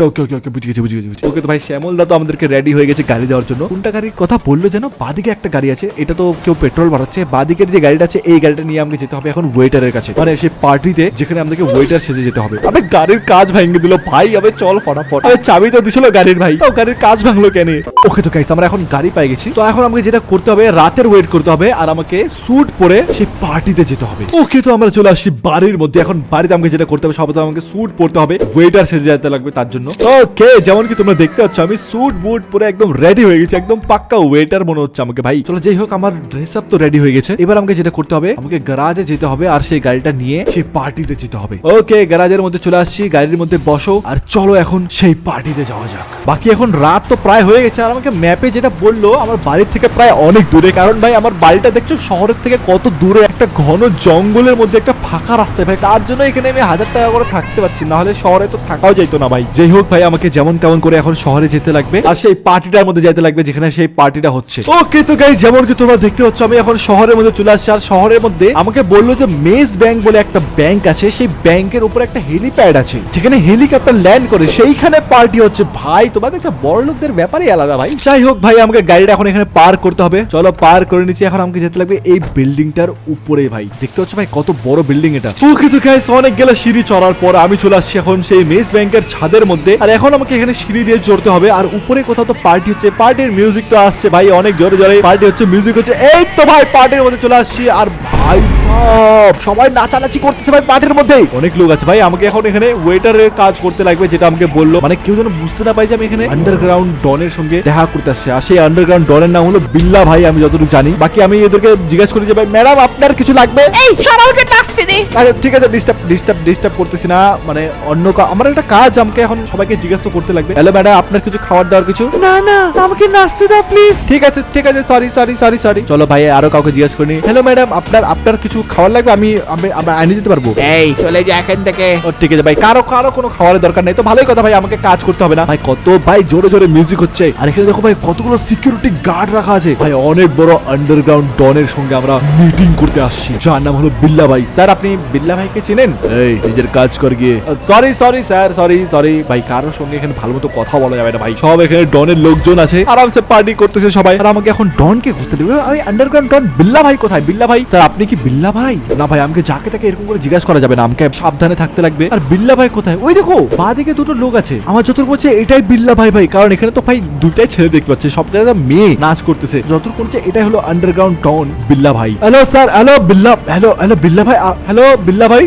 বুঝে গেছি। ওকে তো ভাই শ্যামল দা তো আমাদেরকে রেডি হয়ে গেছে গাড়ি দেওয়ার জন্য। কোনটা গাড়ির কথা বললো যেন? বাদিকে একটা গাড়ি আছে, এটা তো কেউ পেট্রোল ভরাচ্ছে। বাদিকের যে গাড়িটা আছে, এই গাড়িটা নিয়ে আমাকে যেতে হবে এখন ওয়েটারের কাছে, মানে সেই পার্টিতে যেখানে আমাদেরকে ওয়েটার সেজে যেতে হবে। আবে গাড়ির কাজ ভেঙে দিল ভাই, আবে চল ফটাফট। আরে চাবি তো দিছিল গাড়ির ভাই, তো গাড়ির কাজ ভাঙলো কেন? ওকে তো গাইস, আমরা এখন গাড়ি পাই গেছি, তো এখন আমাকে যেটা করতে হবে রাতের ওয়েট করতে হবে, আর আমাকে স্যুট পরে সেই পার্টিতে যেতে হবে। ওকে, তো আমরা চলে আসছি বাড়ির মধ্যে। এখন বাড়িতে আমাকে যেটা করতে হবে, সর্বপ্রথম আমাকে স্যুট পরতে হবে, ওয়েটার সেজে যেতে লাগবে তার জন্য। ওকে, যেমন কি তোমরা দেখতে পাচ্ছ আমি স্যুট বুট পরে একদম রেডি হয়ে গেছি, একদম পাক্কা ওয়েটার মনে হচ্ছে আমাকে ভাই। চলো যাই হোক, আমার ড্রেস আপ তো রেডি হয়ে গেছে। এবার আমাকে যেটা করতে হবে, আমাকে গ্যারাজে যেতে হবে, আর সেই গাড়িটা নিয়ে সেই পার্টিতে যেতে হবে। ওকে, গ্যারাজের মধ্যে চলে আসছি, গাড়ির মধ্যে বসো, আর চলো এখন সেই পার্টিতে যাওয়া যাক। বাকি এখন রাত তো প্রায় হয়ে গেছে, আর আমাকে ম্যাপে যেটা বললো আমার বাড়ির থেকে প্রায় অনেক দূরে, কারণ ভাই আমার বাড়িটা দেখছো শহরের থেকে কত দূরে, একটা ঘন জঙ্গলের মধ্যে একটা ফাঁকা রাস্তায় ভাই, তার জন্য এখানে আমি 1000 টাকা করে থাকতে পারছি, না হলে শহরে তো থাকাও যাইতো না ভাই। যাই হোক ভাই, আমাকে যেমন তেমন করে এখন শহরে যেতে লাগবে, আর সেই পার্টিটার মধ্যে যেতে লাগবে যেখানে সেই পার্টিটা হচ্ছে। ওকে তো গাইস, যেমন কি তোমরা দেখতে পাচ্ছ আমি এখন শহরের মধ্যে চলে আসছি, আর শহরের মধ্যে আমাকে বললো যে মেজ ব্যাংক বলে একটা ব্যাংক আছে, সেই ব্যাংকের উপর একটা হেলিপ্যাড আছে, যেখানে হেলিকপ্টার ল্যান্ড করে, সেইখানে পার্টি হচ্ছে ভাই। তোমাদের একটা বড় লোকদের ব্যাপারই আলাদা ভাই। যাই হোক ভাই, আমাকে গাড়িটা এখন এখানে পার্ক করতে হবে, চলো পার্ক করে নিচ্ছি। এখন আমাকে যেতে লাগবে এই বিল্ডিংটার উপরে ভাই, দেখতে পাচ্ছ ভাই কত বড় বিল্ডিং এটা। ওকে তো গাইস, অনেক গেলে সিঁড়ি চড়ার পর আমি চলে আসছি এখন সেই মেজ ব্যাংকের ছাদের মধ্যে, আর এখন আমাকে এখানে সিঁড়ি দিয়ে চড়তে হবে, আর উপরে কোথাও তো পার্টি হচ্ছে, পার্টির মিউজিক তো আসছে ভাই, অনেক জোরে জোরে পার্টি হচ্ছে, মিউজিক হচ্ছে। এই তো ভাই পার্টির মধ্যে চলে আসছি, আর ভাই সবাই নাচানাচি করতেছে ভাই পার্টির মধ্যে, অনেক লোক আছে ভাই। আমাকে এখন এখানে ওয়েটারের কাজ করতে লাগবে, যেটা আমাকে বললো, মানে কেউ যেন বুঝতে না পাই যে আমি এখানে আন্ডারগ্রাউন্ড ডনের সঙ্গে দেখা করতে আসছি, আর সেই আন্ডারগ্রাউন্ড ডনের নাম হলো বিল্লা ভাই, আমি যতটুকু জানি। বাকি আমি এদেরকে জিজ্ঞাসা করি যে ভাই ম্যাডাম আপনার কিছু লাগবে? এই সরালকে নাচতে দে। আচ্ছা ঠিক আছে, ডিস্টার্ব করতেছি না, মানে অন্য আমার একটা কাজ, আমাকে এখন সবাইকে জিজ্ঞাসা করতে লাগবে। হ্যালো ম্যাডাম, আপনার কিছু খাবার দাওয়ার কিছু? না আমাকে নাচতে দাও প্লিজ। ঠিক আছে সরি। চলো ভাই আরো কাউকে জিজ্ঞাসা করি। হ্যালো ম্যাডাম, আপনার কিছু কিছু খাবার লাগবে আমি আমি আমি এনে দিতে পারবো। এই চলে যা এখান থেকে। ও ঠিক আছে ভাই, কারো কারো কোনো খাবারের দরকার নেই তো ভালোই কথা ভাই, আমাকে কাজ করতে হবে না ভাই। কত ভাই জোরে জোরে মিউজিক হচ্ছে, আর এখানে দেখো ভাই কতগুলো সিকিউরিটি গার্ড রাখা আছে ভাই। অনেক বড় আন্ডারগ্রাউন্ড ডনের সঙ্গে আমরা মিটিং করতে আসছি, যার নাম হলো বিল্লা ভাই। স্যার আপনি বিল্লা ভাইকে চেনেন? এই নিজের কাজ কর গিয়ে। Sorry sorry sir, sorry sorry ভাই, কারোর সঙ্গে এখানে ভালো মতো কথা বলা যাবে না ভাই। সব এখানে ডনের লোকজন আছে, আরামসে পার্টি করতেছে সবাই, আর আমাকে এখন ডনকে খুঁজতে হবে। আমি আন্ডারগ্রাউন্ড ডন বিল্লা ভাই কোথায়? বিল্লা ভাই স্যার আপনি কি বিল্লা ভাই? না ভাই, আমাকে যাকে তাকে এরকম করে জিজ্ঞাসা করা যাবে না, আমাকে সাবধানে থাকতে লাগবে। আর বিল্লা ভাই কোথায়? ওই দেখো বাঁদিকে দুটো লোক আছে, আমার যতটুকু বলছে এটাই বিল্লা ভাই ভাই, কারণ এখানে তো ভাই দুইটাই ছেলে দেখতে পাচ্ছে, সব জায়গায় মেয়ে নাচ করতেছে, যতটুকু বলছে এটাই হলো আন্ডারগ্রাউন্ড ডন বিল্লা ভাই। হ্যালো স্যার, হ্যালো বিল্লা, হ্যালো হ্যালো বিল্লা ভাই, হ্যালো বিল্লা ভাই।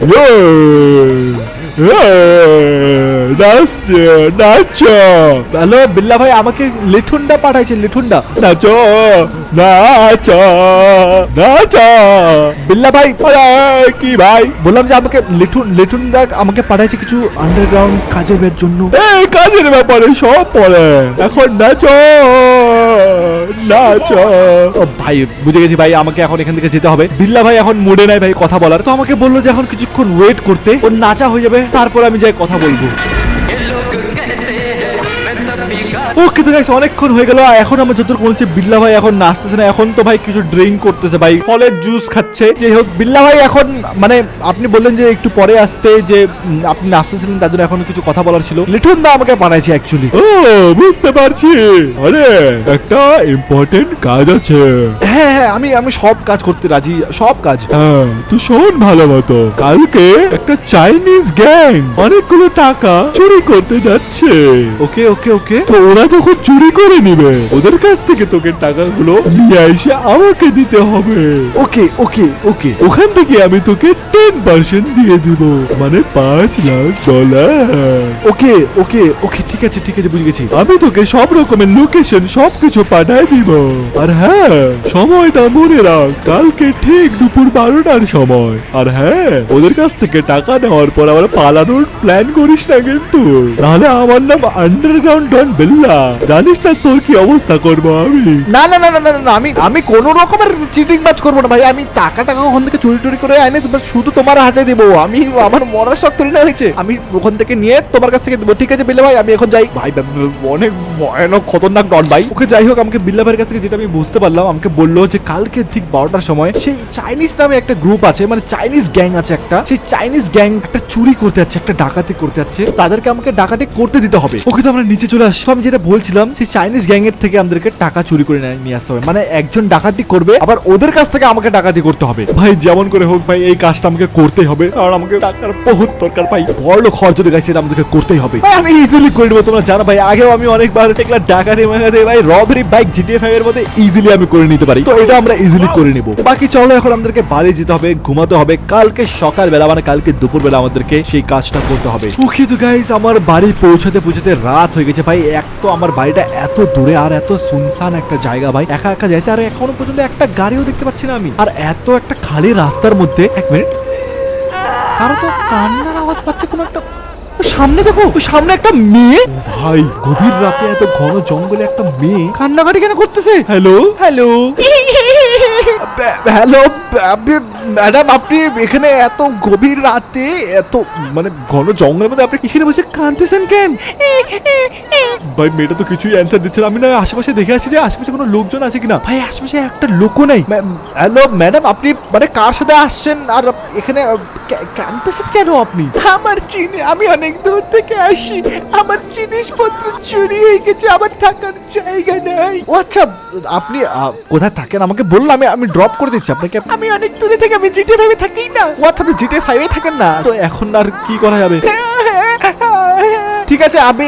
হ্যালো বিল্লা ভাই, আমাকে লিঠুন্ডা পাঠাইছে, লিঠুন্ডা। নাচো নাচো নাচো বিল্লা ভাই। কি ভাই বললাম যে আমাকে লিঠুন্ডা আমাকে পাঠাইছে কিছু আন্ডারগ্রাউন্ড কাজের জন্য। এই কাজের ব্যাপারে সব পড়ে, এখন নাচো নাচো। ও ভাই বুঝে গেছি ভাই, আমাকে এখন এখান থেকে যেতে হবে। বিল্লা ভাই এখন মুডে নাই ভাই কথা বলার, তো আমাকে বললো যে এখন কিছুক্ষণ ওয়েট করতে, ওর নাচা হয়ে যাবে তারপর আমি যাই কথা বলবো। ওকে তো গাইস অনেকক্ষণ হয়ে গেল, এখন আমার যতটুকু বলছে বিল্লা ভাই এখন নাচতেছে না, এখন তো ভাই কিছু ড্রিঙ্ক করতেছে ভাই, ফলের জুস খাচ্ছে। যাই হোক বিল্লা ভাই এখন মানে আপনি বললেন যে একটু পরে আসতে, যে আপনি নাচতেছিলেন তার জন্য এখন কিছু কথা বলার ছিল। লিটন দা আমাকে বানাইছে অ্যাকচুয়ালি। ও বুঝতে পারছি, আরে একটা ইম্পর্টেন্ট কাজ আছে। হ্যাঁ হ্যাঁ, আমি সব কাজ করতে রাজি, সব কাজ। হ্যাঁ তো শোন ভালো মতো, কালকে একটা চাইনিজ গ্যাং অনেকগুলো টাকা চুরি করতে যাচ্ছে। ওকে ওকে ওকে, তো ওরা যখন চুরি করে নিবে ওদের কাছ থেকে তোকে টাকাগুলো নিয়ে এসে আমাকে দিতে হবে। ওকে ওকে ওকে, ওখান থেকে আমি তোকে 10% দিয়ে দিব, মানে $5,00,000। ওকে ওকে ওকে, ঠিক আছে ঠিক আছে, বুঝে গেছি। আমি তোকে সব রকমের লোকেশন সবকিছু পাঠাই দিব। আর হ্যাঁ সময়টা মনে রাখ, কালকে ঠিক দুপুর 12টার সময়। আর হ্যাঁ ওদের কাছ থেকে টাকা নেওয়ার পর আবার পালানোর প্ল্যান করিস না কিন্তু, নাহলে আমার নাম আন্ডারগ্রাউন্ড ডন বিল্লা, জানিস না তোর কি অবস্থা করবো আমি। না না না না না না, আমি কোন রকমের চিটিং বাজ করবো না ভাই, আমি টাকা ওখান থেকে চুরি টুরি করে আইনে শুধু তোমার হাতে দেবো। আমি আমার মরার শখ তৈরি না হয়েছে, আমি ওখান থেকে নিয়ে তোমার কাছ থেকে দেবো। ঠিক আছে বিল্লা ভাই, আমি এখন যাই। ভাই অনেক ভয়ানক খতরনাক ডন ভাই। ওকে যাই হোক, আমাকে বিল্লা ভাইয়ের কাছ থেকে যেটা আমি বুঝতে পারলাম, আমাকে বললো যে কালকে ঠিক 12টার সময় সেই চাইনিজ নামে একটা গ্রুপ আছে, মানে চাইনিজ গ্যাং আছে একটা, সেই চাইনিজ গ্যাং একটা চুরি করতে যাচ্ছে, একটা ডাকাতি করতে যাচ্ছে, তাদেরকে আমাকে ডাকাতি করতে দিতে হবে। ওকে তো আমরা নিচে চলে আসছি, আমি যেটা বলছিলাম সেই চাইনিজ গ্যাং এর থেকে আমাদেরকে টাকা চুরি করে নিয়ে আসতে হবে, মানে একজন ডাকাতি করবে আবার ওদের কাছ থেকে আমাকে ডাকাতি করতে হবে। ভাই যেমন করে হোক ভাই এই কাজটা আমাকে করতেই হবে, কারণ আমাকে টাকার বহুত দরকার ভাই, বড় খরচ হয়ে গেছে, এটা আমাদেরকে করতেই হবে। আমি ইজিলি করে নেবো, তোমরা জানো ভাই, আগেও আমি অনেকবার দেখলাম ডাকাতি মাগাতে ভাই, রবারি বাইক জিটিএ 5 এর মধ্যে ইজিলি আমি করে নিতে পারি, তো এটা আমরা ইজিলি করে নিব। বাকি চলো এখন আমাদেরকে বাড়ি যেতে হবে, ঘুমাতে হবে, কালকে সকালবেলা মানে কালকে দুপুরবেলা আমাদেরকে সেই কাজটা করতে হবে। ওকে তো গাইস, আমার বাড়ি পৌঁছাতে পৌঁছাতে রাত হয়ে গেছে ভাই। এক তো আমার বাড়িটা এত দূরে আর এত সুনসান একটা জায়গা ভাই, একা একা যাইতে, আর এখনো পর্যন্ত একটা গাড়িও দেখতে পাচ্ছি না আমি, আর এত একটা খালি রাস্তার মধ্যে। এক মিনিট, কারো তো কান্নার আওয়াজ পাচ্ছে কোনো একটা, সামনে দেখো সামনে একটা মেয়ে। ভাই গভীর রাতে এত ঘন জঙ্গলে একটা মেয়ে কান্নাকাটি কেন করতেছে? হ্যালো হ্যালো হ্যালো ম্যাডাম, আপনি এখানে এত গভীর রাতে এত মানে ঘন জঙ্গলের মধ্যে আপনি এখানে বসে কাঁদতেছেন কেন? ভাই মেয়েটা তো কিছুই অ্যান্সার দিচ্ছে না। আমি না আশেপাশে দেখে আসি যে আশেপাশে কোনো লোকজন আছে কিনা। ভাই আশেপাশে একটা লোকও নেই। হ্যালো ম্যাডাম, আপনি মানে কার সাথে আসছেন আর এখানে কাঁদতেছেন কেন আপনি? আমার আমি অনেক দূর থেকে আসি, আমার জিনিসপত্র চুরি হয়ে গেছে, আমার থাকার জায়গা নাই। ও আচ্ছা, আপনি কোথায় থাকেন আমাকে বললাম, আমি ড্রপ করে দিচ্ছি আপনাকে। আমি অনেক দূরে থেকে, আমি জিটিএ 5 এ থাকি না। ও আচ্ছা, আপনি জিটিএ 5 এ থাকেন না, তো এখন আর কি করা যাবে? ঠিক আছে, আপনি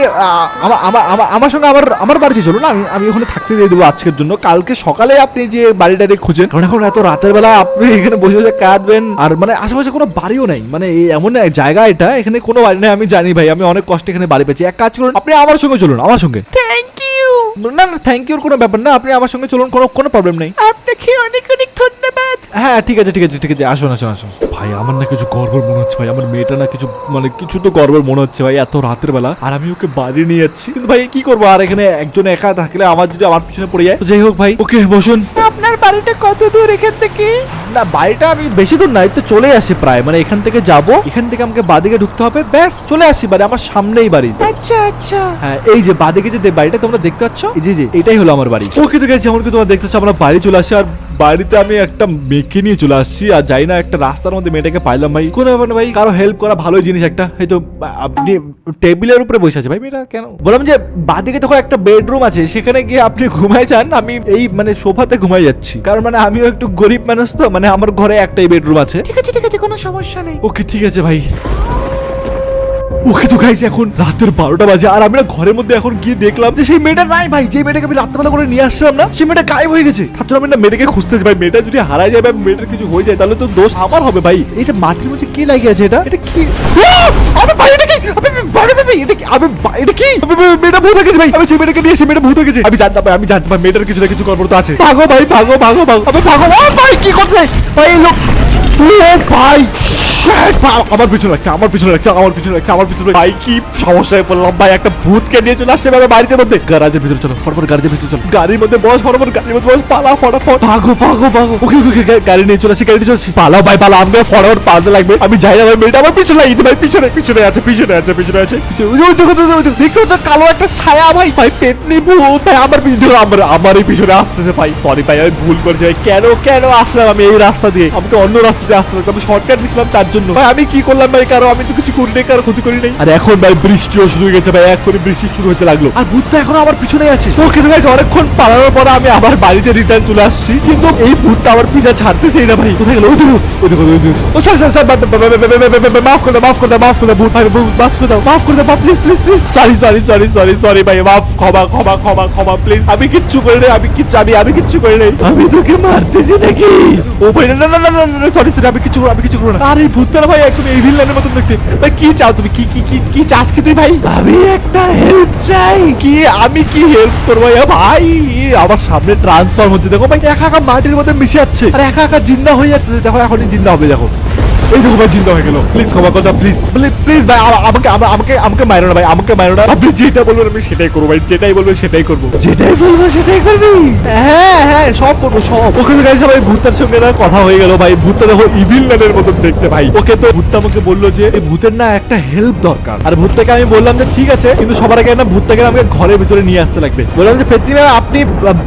আমার সঙ্গে আমার বাড়িতে চলুন, আমি ওখানে থাকতে দিয়ে দেবো আজকের জন্য। কালকে সকালে আপনি যে বাড়িটারে খুঁজেন, কারণ এখন এত রাতের বেলা আপনি এখানে বসে বসে কাঁদবেন, আর মানে আশেপাশে কোনো বাড়িও নাই, মানে এমন এক জায়গা এটা, এখানে কোনো বাড়ি নেই। আমি জানি ভাই, আমি অনেক কষ্টে এখানে বাড়ি পেয়েছি। এক কাজ করুন, আপনি আমার সঙ্গে চলুন, আমার সঙ্গে। Thank you. না না, থ্যাংক ইউর কোনো ব্যাপার না, আপনি আমার সঙ্গে চলুন, কোনো প্রবলেম নেই। আপনাকে অনেক অনেক ধন্যবাদ। হ্যাঁ ঠিক আছে ঠিক আছে ঠিক আছে, আসুন আসুন আসুন। ভাই আমার না কিছু গড়বড় মনে হচ্ছে ভাই, আমার মেয়েটা না কিছু মানে কিছু তো গড়বড় মনে হচ্ছে ভাই, এত রাতের বেলা আর আমি ওকে বাড়ি নিয়ে যাচ্ছি, কিন্তু ভাই কি করবো, আর এখানে একজন একা থাকলে আমার যদি আমার পিছনে পড়ে যায়, তো যাই হোক ভাই ওকে বসুন। আপনার বাড়িটা কত দূর এখান থেকে? না বাড়িটা আমি বেশি দূর নাই, তো চলে আসি প্রায়, মানে এখান থেকে যাব, এখান থেকে আমাকে বাদিকে ঢুকতে হবে, ব্যাস চলে আসি বাড়ি, আমার সামনেই বাড়ি। আচ্ছা আচ্ছা হ্যাঁ, এই যে বাদিকে যে বাড়িটা তোমরা দেখতে পাচ্ছ, এই যে এটাই হলো আমার বাড়ি। ওকে তো গেছি, যেমন কি তোমরা দেখতে পাচ্ছ আমরা বাড়ি চলে আসি, আর বাড়িতে আমি একটা মেয়েকে নিয়ে চলে আসছি, আর যাই না একটা রাস্তার মধ্যে মেয়েটাকে পাইলাম ভাই, কোনো ব্যাপার না ভাই, কারো হেল্প করা ভালো জিনিস একটা। এই তো আপনি টেবিলের উপরে বসে আছে ভাই মেয়েটা, কেন বললাম যে বাদিকে দেখো একটা বেডরুম আছে, সেখানে গিয়ে আপনি ঘুমাই যান, আমি এই মানে সোফাতে ঘুমাই যাচ্ছি, কারণ মানে আমিও একটু গরিব মানুষ তো, মানে আমার ঘরে একটাই বেডরুম আছে। ঠিক আছে কোনো সমস্যা নেই। ওকে ঠিক আছে ভাই। ওকে তো গাইস এখন রাতের 12টা বাজে, আর আমি না ঘরের মধ্যে এখন গিয়ে দেখলাম যে সেই মেয়েটা নাই ভাই, যে মেয়েটাকে আমি রাত্রেবেলা করে নিয়ে আসছিলাম না, সেই মেয়েটা গায়েব হয়ে গেছে। তার জন্য আমি না মেয়েটাকে খুঁজতেছি ভাই, মেয়েটা যদি হারায় যায় বা মেয়েটার কিছু হয়ে যায় তাহলে তো দোষ আমার হবে ভাই। এটা মাটির মধ্যে কি লাগিয়ে আছে, এটা কি? আমি ভাই এটা কি? এটা কি? এটা কি? মেয়েটা ভূত হয়ে গেছে ভাই, আমি সেই মেয়েটাকে নিয়ে এসে মেয়েটা ভূত হয়ে গেছে, আমি জানতাম ভাই মেয়েটার কিছু না কিছু গড়বড় তো আছে। ভাগো ভাই ভাগো ভাগো ভাগো, আমি ভাগো। ও ভাই কি করছে ভাই এই লোক? ও ভাই আমার পিছনে লাগছে, আমার পিছনে লাগছে, আমার পিছনে লাগছে, আমার পিছনে। ভাই কি সমস্যায় পড়লাম ভাই, একটা ভূতকে নিয়ে চলে আসছে ভাই বাড়িতে মধ্যে। গ্যারাজের ভিতরে চলো, ফটাফট গ্যারাজের ভিতরে চলো, গাড়ির মধ্যে বস, ফটাফট গাড়ির মধ্যে বস, পালা ফটাফট, ভাগো ভাগো ভাগো। ওকে ওকে গাড়ি নিয়ে চলে আসছি, গাড়ি নিয়ে চলে আসছি, পালাও ভাই পালাও, আমাকে ফটাফট পালাতে লাগবে, আমি যাই না ভাই, মেয়েটা আমার পিছনে লাগিয়েছে ভাই, পিছনে পিছনে আছে পিছনে আছে পিছনে আছে। ওই দেখো দেখছো তো কালো একটা ছায়া ভাই, ভাই পেতনি ভূত ভাই আমার পিছনে, আমার এই পিছনে আসতেছে ভাই। সরি ভাই আমি ভুল করেছি ভাই, কেন আসলাম আমি এই রাস্তা দিয়ে, আমাকে অন্য রাস্তা দিয়ে আসতে হবে, আমি শর্টকাট দিয়েছিলাম তার জন্য ভাই। আমি কি করলাম ভাই, কারো আমি তো কিছু করি নাই, কারো ক্ষতি করি নাই। আর এখন ভাই বৃষ্টিও শুরু হয়ে গেছে ভাই, এক করে বৃষ্টি শুরু হতে লাগলো, আর ভূতটা এখন আমার পিছনে আছে। ওকে গাইস অনেকক্ষণ পালানোর পরে আমি আবার বাড়িতে রিটার্ন চলে আসছি, কিন্তু এই ভূতটা আমার পিছা ছাড়তেছেই না ভাই। কোথায় গেল? ওই দেখো ও স্যার মাফ করে দাও ভূত ভাই, মাফ করে দাও প্লিজ সরি ভাই, মাফ ক্ষমা প্লিজ, আমি কিচ্ছু করি নাই, আমি কিচ্ছু করি নাই, আমি তোকে মারতেছি নাকি? ও ভাই না সরি আমি কিচ্ছু করব না। আর এই ভূতটা ভাই একদম এই ভিলেনের মতন দেখতে ভাই। কি চাও তুমি? কি চাস কি তুই ভাই? আমি একটা হেল্প চাই। আমি কি হেল্প করবো ভাই? আমার সামনে ট্রান্সফর্ম হচ্ছে, দেখো ভাই একা মাটির মধ্যে মিশে যাচ্ছে, আর একা জিন্দা হয়ে যাচ্ছে, দেখো এখনই জিন্দা হবে, দেখো এই দেখো ভাই জিন্দা হয়ে গেল। প্লিজ ক্ষমা করো প্লিজ ভাই, আমাকে মারো না ভাই, আমাকে মারো না। আপনি যেটা বলবেন আমি সেটাই করবো ভাই, যেটাই বলবো সেটাই করবো করবি। হ্যাঁ সব করবো সব। ওকে তো গাইস ভাই ভূতের সঙ্গে না কথা হয়ে গেল ভাই, ভূতটা দেখো ইভিল ম্যানের মতন দেখতে ভাই। ওকে তো ভূতটা আমাকে বললো যে এই ভূতের না একটা হেল্প দরকার, আর ভূতটাকে আমি বললাম যে ঠিক আছে, কিন্তু সবার আগে না ভূতটাকে আমাকে ঘরের ভিতরে নিয়ে আসতে লাগবে। বললাম যে পেতনি ভাই আপনি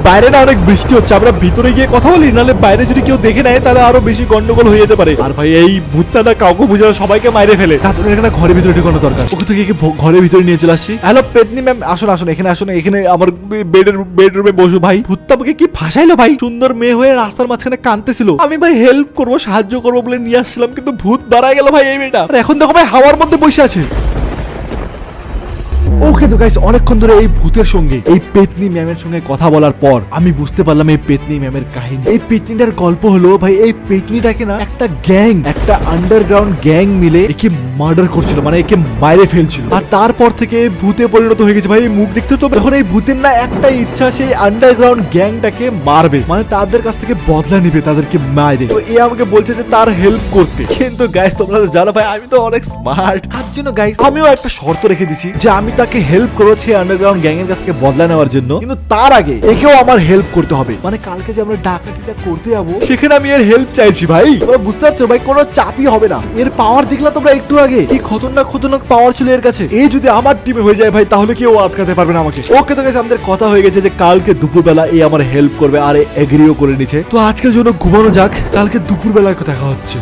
বাইরে না অনেক বৃষ্টি হচ্ছে, আমরা ভিতরে গিয়ে কথা বলি, নাহলে বাইরে যদি কেউ দেখে নেয় তাহলে আরো বেশি গন্ডগোল হয়ে যেতে পারে। আর ভাই এই ভূতটা না কাউকে বুঝে সবাইকে মাইরে ফেলে, তাদের এখানে ঘরের ভিতরে ঢুকানো দরকার। ওকে তো গিয়ে ঘরের ভিতরে নিয়ে চলে আসছি। হ্যালো পেতনি ম্যাম আসুন এখানে আমার বেডরুমে বসো ভাই। ভূতটা আমাকে কি ফাঁসাইলো ভাই, সুন্দর মেয়ে হয়ে রাস্তার মাঝখানে কাঁদতেছিল, আমি ভাই হেল্প করবো সাহায্য করবো বলে নিয়ে আসছিলাম, কিন্তু ভূত বাড়ায় গেল ভাই এই মেয়েটা, আর এখন দেখো ভাই হাওয়ার মধ্যে বসে আছে। ওকে তো গাইস অনেকক্ষণ ধরে এই ভূতের সঙ্গে এই পেতনি ম্যামের সঙ্গে কথা বলার পর আমি বুঝতে পারলাম এই পেতনি ম্যামের কাহিনী। এই পেতনিটার গল্প হলো ভাই, এই পেতনিটাকে না একটা গ্যাং, একটা আন্ডারগ্রাউন্ড গ্যাং মিলে একে মার্ডার করছিল, মানে একে মাইরে ফেলছিল, আর তারপর থেকে ভূতে পরিণত হয়ে গেছে ভাই। এই মুখ দেখতে তো এখন এই ভূতের না একটা ইচ্ছা, সেই আন্ডারগ্রাউন্ড গ্যাংটাকে মারবে, মানে তাদের কাছ থেকে বদলা নিবে, তাদেরকে মাইরে। তো এ আমাকে বলছে যে তার হেল্প করতে, কিন্তু গাইস তোমরা তো জানো ভাই আমি তো অনেক স্মার্ট, তার জন্য গাইস আমিও একটা শর্ত রেখে দিছি যে আমি তাকে হেল্প করেছি আন্ডারগ্রাউন্ড গ্যাং এর কাছ থেকে বদলা নেওয়ার জন্য, কিন্তু তার আগে একেও আমার হেল্প করতে হবে। মানে কালকে যে আমরা ডাকাতিটা করতে যাবো সেখানে আমি এর হেল্প চাইছি ভাই। তোমরা বুঝতে পারছো ভাই, কোনো চাপই হবে না। এর পাওয়ার দেখলা তোমরা একটু আগে, কি খতরনাক পাওয়ার ছিল এর কাছে। এই যদি আমার টিমে হয়ে যায় ভাই তাহলে কেউ আটকাতে পারবে না আমাকে। ওকে তো গাইস আমাদের কথা হয়ে গেছে যে কালকে দুপুরবেলা এই আমার হেল্প করবে, আর এগ্রিও করে নিছে। তো আজকের জন্য ঘুমানো যাক, কালকে দুপুরবেলায় দেখা হচ্ছে।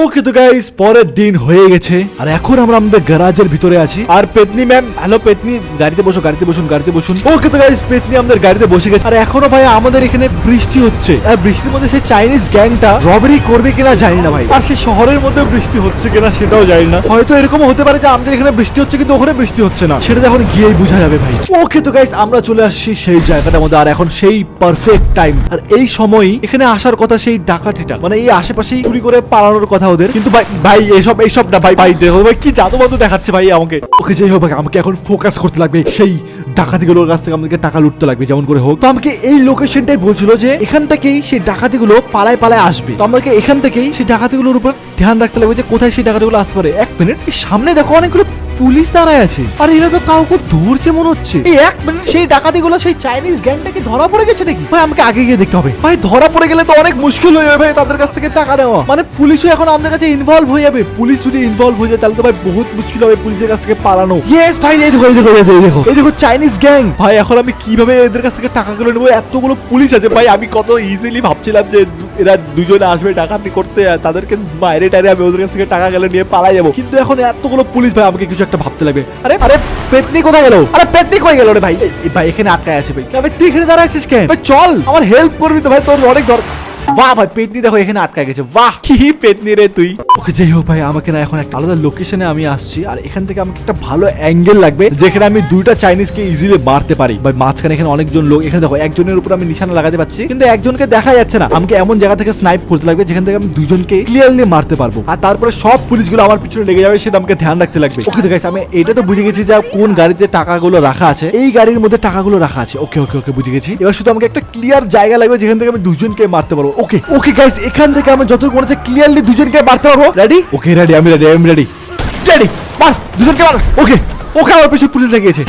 ওকে তো গাইস পরের দিন হয়ে গেছে, আর এখন আমরা আমাদের গ্যারাজের ভিতরে আছি। আর পেতনি ম্যাম, হ্যালো পেতনি, গাড়িতে বসুন। ওকে তো গাইস পেতনি আমাদের গাড়িতে বসে গেছে, আর এখনো ভাই আমাদের এখানে বৃষ্টি হচ্ছে, আর বৃষ্টির মধ্যে সেই চাইনিজ গ্যাংটা রবারি করবে কিনা জানি না ভাই, আর সেই শহরের মধ্যে বৃষ্টি হচ্ছে কিনা সেটাও জানি না। হয়তো এরকম হতে পারে যে আমাদের এখানে বৃষ্টি হচ্ছে কিন্তু ওখানে বৃষ্টি হচ্ছে না, সেটা এখন গিয়েই বোঝা যাবে ভাই। ওকে তো গাইস আমরা চলে আসছি সেই জায়গাটার মধ্যে, আর এখন সেই পারফেক্ট টাইম, আর এই সময়ই এখানে আসার কথা সেই ডাকাতিটা, মানে এই আশেপাশেই চুরি করে পালানোর কথা ওদের। কিন্তু ভাই এসব না ভাই দেখো ভাই কি জাদু বাদু দেখাচ্ছে ভাই আমাকে। ওকে যাই হোক ভাই, আমাকে এখন ফোকাস করতে লাগবে সেই ডাকাতিগুলোর কাছ থেকে আমাদেরকে টাকা লুটতে লাগবে যেমন করে হোক। তো আমাকে এই লোকেশনটাই বলছিল যে এখান থেকেই সেই ডাকাতিগুলো পালায় পালায় আসবে, তো আমাকে এখান থেকেই সেই ডাকাতিগুলোর উপর ধ্যান রাখতে লাগবে যে কোথায় সেই ডাকাতিগুলো আসতে পারে। এক মিনিট, এই সামনে দেখো অনেকগুলো পুলিশ দাঁড়ায় আছে, আর এরা তো কাউকে ধরছে মনে হচ্ছে। এই এক মিনিট, সেই ডাকাতিগুলো সেই চাইনিজ গ্যাংটা কি ধরা পড়ে গেছে নাকি? ভাই আমাকে আগে গিয়ে দেখতে হবে। ভাই ধরা পড়ে গেলে তো অনেক মুশকিল হয়ে যাবে ভাই তাদের কাছ থেকে টাকা নেওয়া, মানে পুলিশও এখন আমাদের কাছে ইনভলভ হয়ে যাবে। পুলিশ যদি ইনভলভ হয়ে যায় তাহলে তো ভাই বহুত মুশকিল হবে পুলিশের কাছ থেকে পালানো। ইয়েস ভাই, এই দেখো এই দেখো এই দেখো এই দেখো চাইনিজ গ্যাং। ভাই এখন আমি কিভাবে এদের কাছ থেকে টাকাগুলো নেবো? এতগুলো পুলিশ আছে ভাই, আমি কত ইজিলি ভাবছিলাম যে এরা দুজনে আসবে ডাকাতি করতে, তাদেরকে বাইরে টাইরে আমি ওদের কাছ থেকে টাকা গেলে নিয়ে পালাই যাবো, কিন্তু এখন এতগুলো পুলিশ ভাই আমাকে কিছু একটা ভাবতে লাগবে। আরে আরে পেতনি কোথায় গেল? আরে পেতনি কই গেল রে ভাই? ভাই এখানে আটকায় আছে ভাই। ভাই তুই এখানে দাঁড়ায় আছিস কেন? ভাই চল, আমার হেল্প করবি তো ভাই, তোর অনেক দরকার। বাহ ভাই, পেতনি দেখো এখানে আটকায় গেছে। বাহ, কি পেতনি রে তুই। ওকে যাই হোক ভাই, আমাকে না এখন একটা আলাদা লোকেশনে আমি আসছি, আর এখান থেকে আমাকে একটা ভালো অ্যাঙ্গেল লাগবে যেখানে আমি দুইটা চাইনিজকে ইজিলি মারতে পারি। ভাই মাঝখানে এখানে অনেকজন লোক, এখানে দেখো একজনের উপর আমি নিশানা লাগাতে পারছি কিন্তু একজনকে দেখা যাচ্ছে না। আমাকে এমন জায়গা থেকে স্নাইপ করতে লাগবে যেখান থেকে আমি দুজনকে ক্লিয়ারলি মারতে পারবো, আর তারপরে সব পুলিশগুলো আমার পিছনে লেগে যাবে, সেটা আমাকে ধ্যান রাখতে লাগবে। ওকে গাইস, আমি এটা তো বুঝে গেছি যে কোন গাড়িতে টাকাগুলো রাখা আছে, এই গাড়ির মধ্যে টাকাগুলো রাখা আছে। ওকে ওকে ওকে বুঝে গেছি। এবার শুধু আমাকে একটা ক্লিয়ার জায়গা লাগবে যেখান থেকে আমি দুজনকে মারতে পারবো। ওকে ওকে গাইস, এখান থেকে আমি যতটুকু মনে হচ্ছে ক্লিয়ারলি দুজনকে মারতে পারবো। রেডি? ওকে রেডি, আমি রেডি, আমি রেডি। রেডি, মার দুজনকে মার। ওকে ওকে, আমার পিছনে পুলিশ লেগেছে।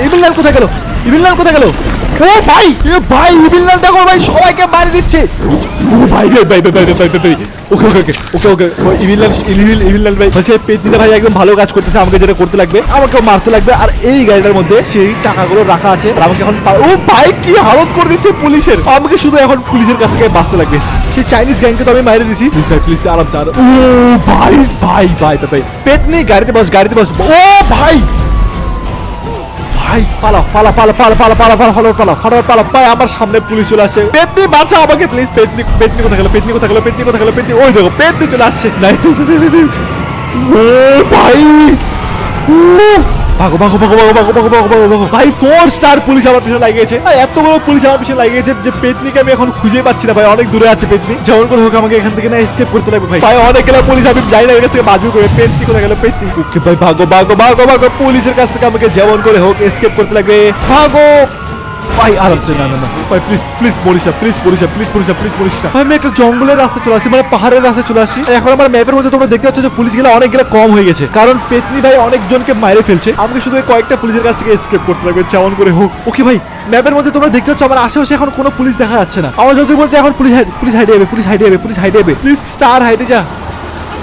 ইবিনলাল কোথায় গেল? ইবিনলাল কোথায় গেল? ও ভাই, এ ভাই ইবিনলাল দেখো ভাই সবাইকে মারি দিচ্ছে। ও ভাই রে ভাই ভাই ভাই ভাই ভাই। ওকে ওকে ওকে ওকে ওকে, ইবিনলাল ভাই সে পেতনিটা ভাই একদম ভালো কাজ করতেছে। আমাকে যেটা করতে লাগবে, আমাকে মারতে লাগবে, আর এই গাড়িটার মধ্যে সেই টাকাগুলো রাখা আছে। আর আমাকে এখন ও ভাই কি হালত করে দিচ্ছে পুলিশের। আমাকে শুধু এখন পুলিশের কাছ থেকে বাঁচতে লাগবে। সেই চাইনিজ গ্যাংকে তো আমি মাইরে দিছি। প্লিজ ভাই প্লিজ, আরাম স্যার। ও ভাই ভাই ভাই ভাই, পেতনি গাড়িতে বস, গাড়িতে বস। ও ভাই ভাই, পালা পালা পালা পালা পালা পালা পালা পালা পালা পালা পালা পালা। আমার সামনে পুলিশ চলে আসছে। পেতনি বাঁচা আমাকে প্লিজ। পেতনি পেতনি কোথায় গেল? পেতনি কোথায় গেল? পেতনি কোথায় গেল? পেতনি, ওই দেখো পেতনি চলে আসছে। নাইস। ও ভাই, ভাগো ভাগো ভাগো ভাগো ভাগো ভাগো ভাগো ভাগো ভাগো। ভাই 4 স্টার পুলিশ আমার পিছনে লাগিয়েছে। এতগুলো পুলিশ আমার পিছনে লাগিয়েছে যে পেতনিকে আমি এখন খুঁজে পাচ্ছি না ভাই, অনেক দূরে আছে পেতনি। যেমন করে হোক আমাকে এখান থেকে না এসকেপ করতে লাগবে ভাই। ভাই অনেকগুলো পুলিশ, আমি যাই না এর কাছ থেকে বাজু করে। পেতনি কোথায় গেল? পেতনি। ওকে ভাই, ভাগো ভাগো ভাগো ভাগো, পুলিশের কাছ থেকে আমাকে যেমন করে হোক এসকেপ করতে লাগবে। ভাগো ভাই, আরামসে। না না না ভাই, প্লিজ প্লিজ বলিস না, প্লিজ বলিস না, প্লিজ বলিস না, প্লিজ বলিস না। আমি একটা জঙ্গলের রাস্তা চলে আসি, মানে পাহাড়ের রাস্তা চলে আসি। এখন আমার ম্যাপের মধ্যে তোমরা দেখতে পাচ্ছ যে পুলিশগুলো অনেকগুলো কম হয়ে গেছে, কারণ পেতনি ভাই অনেকজনকে মাইরে ফেলছে। আমাকে শুধু কয়েকটা পুলিশের কাছ থেকে এসকেপ করতে লাগবে যেমন করে হোক। ওকে ভাই, ম্যাপের মধ্যে তোমরা দেখতে পাচ্ছ আমার আশেপাশে এখন কোনো পুলিশ দেখা যাচ্ছে না। আমার যদি বলছে এখন পুলিশ হাইডে যাবে, পুলিশ হাইডে যাবে, পুলিশ হাইডে যাবে। প্লিজ স্টার হাইডে যা।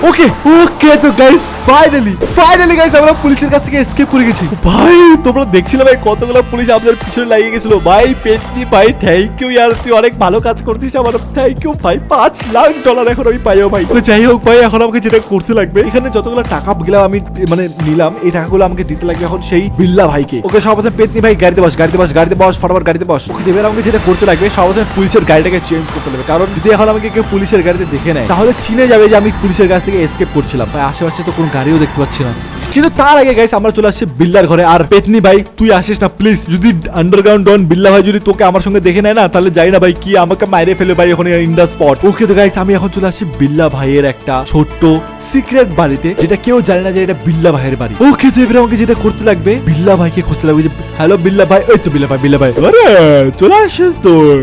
ওকে ওকে, তো গাইস ফাইনালি গাইস আমরা পুলিশের কাছ থেকে এসকেপ করে গেছি। ভাই তোমরা দেখছিলে ভাই কতগুলো পুলিশ আমাদের পিছনে লাগিয়ে গেছিল। ভাই পেতনি ভাই থ্যাংক ইউ ইয়ার, তুই অনেক ভালো কাজ করছিস। আমার থ্যাংক ইউ ভাই। $5 লাখ এখন আমি পাইও ভাই। তো যাই হোক ভাই, এখন আমাকে যেটা করতে লাগবে, এখানে যতগুলো টাকা গেলাম আমি মানে নিলাম, এই টাকাগুলো আমাকে দিতে লাগবে এখন সেই বিল্লা ভাইকে। ওকে সর্বপ্রথম পেতনি ভাই গাড়িতে বস, গাড়িতে বস, গাড়িতে বস, ফটাফট গাড়িতে বস। ওকে এবার আমাকে যেটা করতে লাগবে, সর্বপ্রথম পুলিশের গাড়িটাকে চেঞ্জ করতে লাগবে, কারণ যদি এখন আমাকে কেউ পুলিশের গাড়িতে দেখে নেয় তাহলে চিনে যাবে যে আমি পুলিশের কাছ থেকে এসকেপ করছিলাম। ভাই আশেপাশে তো কোনো গাড়িও দেখতে পাচ্ছি না, কিন্তু তার আগে গাইস আমরা চলে আসছি বিল্লার ঘরে। আর পেতনি ভাই তুই আসিস না প্লিজ, যদি আন্ডারগ্রাউন্ড ডন বিল্লা ভাই যদি তোকে আমার সঙ্গে দেখে নেয় না তাহলে যাই না ভাই কি আমাকে মাইরে ফেলে ভাই এখন ইন দা স্পট। ওকে তো গাইস আমি এখন চলে আসছি বিল্লা ভাইয়ের একটা ছোট্ট সিক্রেট বাড়িতে, যেটা কেউ জানে না যে এটা বিল্লা ভাইয়ের বাড়ি। ওকে তো এবারে আমাকে যেটা করতে লাগবে, বিল্লা ভাইকে খুঁজতে লাগবে যে হ্যালো বিল্লা ভাই। ওই তো বিল্লা ভাই, বিল্লা ভাই আরে চলে আসিস তুই,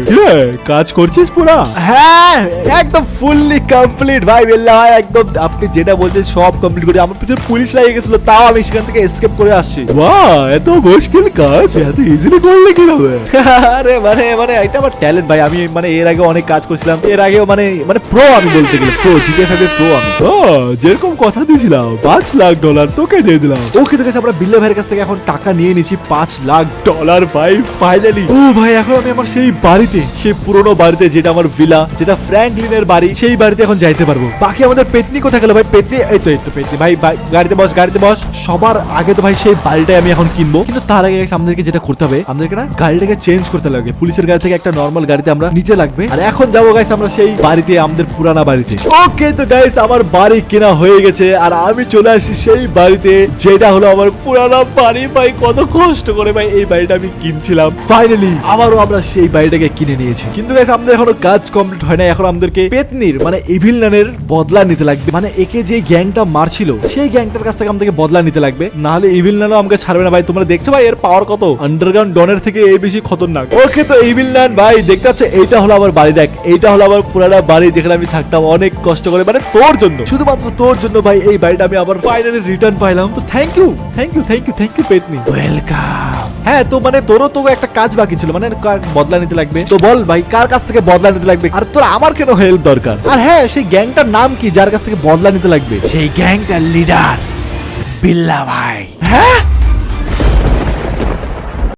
কাজ করছিস পুরা? হ্যাঁ একদম ফুললি কমপ্লিট ভাই বিল্লা ভাই, একদম আপনি যেটা বলছেন সব কমপ্লিট করে। আমার পিছনে পুলিশ লাগিয়ে গেছিল, তাও আমি সেখান থেকে এসকেপ করে আসছি। বাহ এত মুশকিল কাজ এত ইজিলি করলে কি হবে? আরে মানে মানে এটা আমার ট্যালেন্ট ভাই। আমি মানে এর আগে অনেক কাজ করছিলাম, এর আগেও মানে মানে প্রো আমি বলতে গেলে, প্রো জিটিএ 5 এর প্রো আমি। যেরকম কথা দিয়েছিলাম $5 লাখ তোকে দিয়ে দিলাম। ওকে তো গেছে আমরা বিল্লা ভাইয়ের কাছ থেকে এখন টাকা নিয়ে নিয়েছি $5 লাখ ভাই ফাইনালি। ও ভাই এখন আমি আমার সেই বাড়িতে, সেই পুরনো বাড়িতে যেটা আমার ভিলা, যেটা ফ্র্যাঙ্কলিনের বাড়ি, সেই বাড়িতে এখন যাইতে পারবো। বাকি আমাদের পেতনি কোথায় গেল ভাই? পেতনি এই তো পেতনি ভাই গাড়িতে বস, গাড়িতে বস। সবার আগে তো ভাই সেই বাড়িটাই আমি এখন কিনবো, কিন্তু তার আগে আমাদেরকে যেটা করতে হবে, আমাদেরকে না গাড়িটাকে চেঞ্জ করতে লাগবে। পুলিশের গাড়ি থেকে একটা নর্মাল গাড়িতে আমরা নিতে লাগবে। আর এখন যাবো গাইস আমরা সেই বাড়িতে, আমাদের পুরানা বাড়িতে। ওকে তো গাইস আমার বাড়ি কেনা হয়ে গেছে, আর আমি চলে আসি সেই বাড়িতে যেটা হলো আমার পুরানা বাড়ি। ভাই কত কষ্ট করে ভাই এই বাড়িটা আমি কিনছিলাম, ফাইনালি আবারও আমরা সেই বাড়িটাকে কিনে নিয়েছি। কিন্তু গাইস আমাদের এখনো কাজ কমপ্লিট হয় না, এখন আমাদেরকে পেতনির মানে ইভিল নানের বদলা নিতে লাগবে। মানে একে যে গ্যাংটা মারছিল সেই গ্যাংটার কাছ থেকে আমাদেরকে বদলা নিতে লাগবে, না হলে ইভিল ন্যানও আমাকে ছাড়বে না ভাই। তোমরা দেখছো ভাই এর পাওয়ার কত, আন্ডারগ্রাউন্ড ডনের থেকে এই বেশি খতরনাক। ওকে তো ইভিল ন্যান ভাই দেখতে পাচ্ছ এইটা হলো আমার বাড়ি, দেখ এইটা হলো আমার পুরানা বাড়ি যেখানে আমি থাকতাম অনেক কষ্ট করে, মানে তোর জন্য, শুধুমাত্র তোর জন্য ভাই এই বাড়িটা আমি আবার ফাইনালি রিটার্ন পাইলাম। তো থ্যাংক ইউ পেটনি, ওয়েলকাম। হ্যাঁ তো মানে তোরও তো একটা কাজ বাকি ছিল, মানে কার বদলা নিতে লাগবে, তো বল ভাই কার কাছ থেকে বদলা নিতে লাগবে, আর তোর আমার কেন হেল্প দরকার? আর হ্যাঁ সেই গ্যাংটার নাম কি যার কাছ থেকে বদলা নিতে লাগবে? সেই গ্যাংটার লিডার বিল্লা ভাই। হ্যাঁ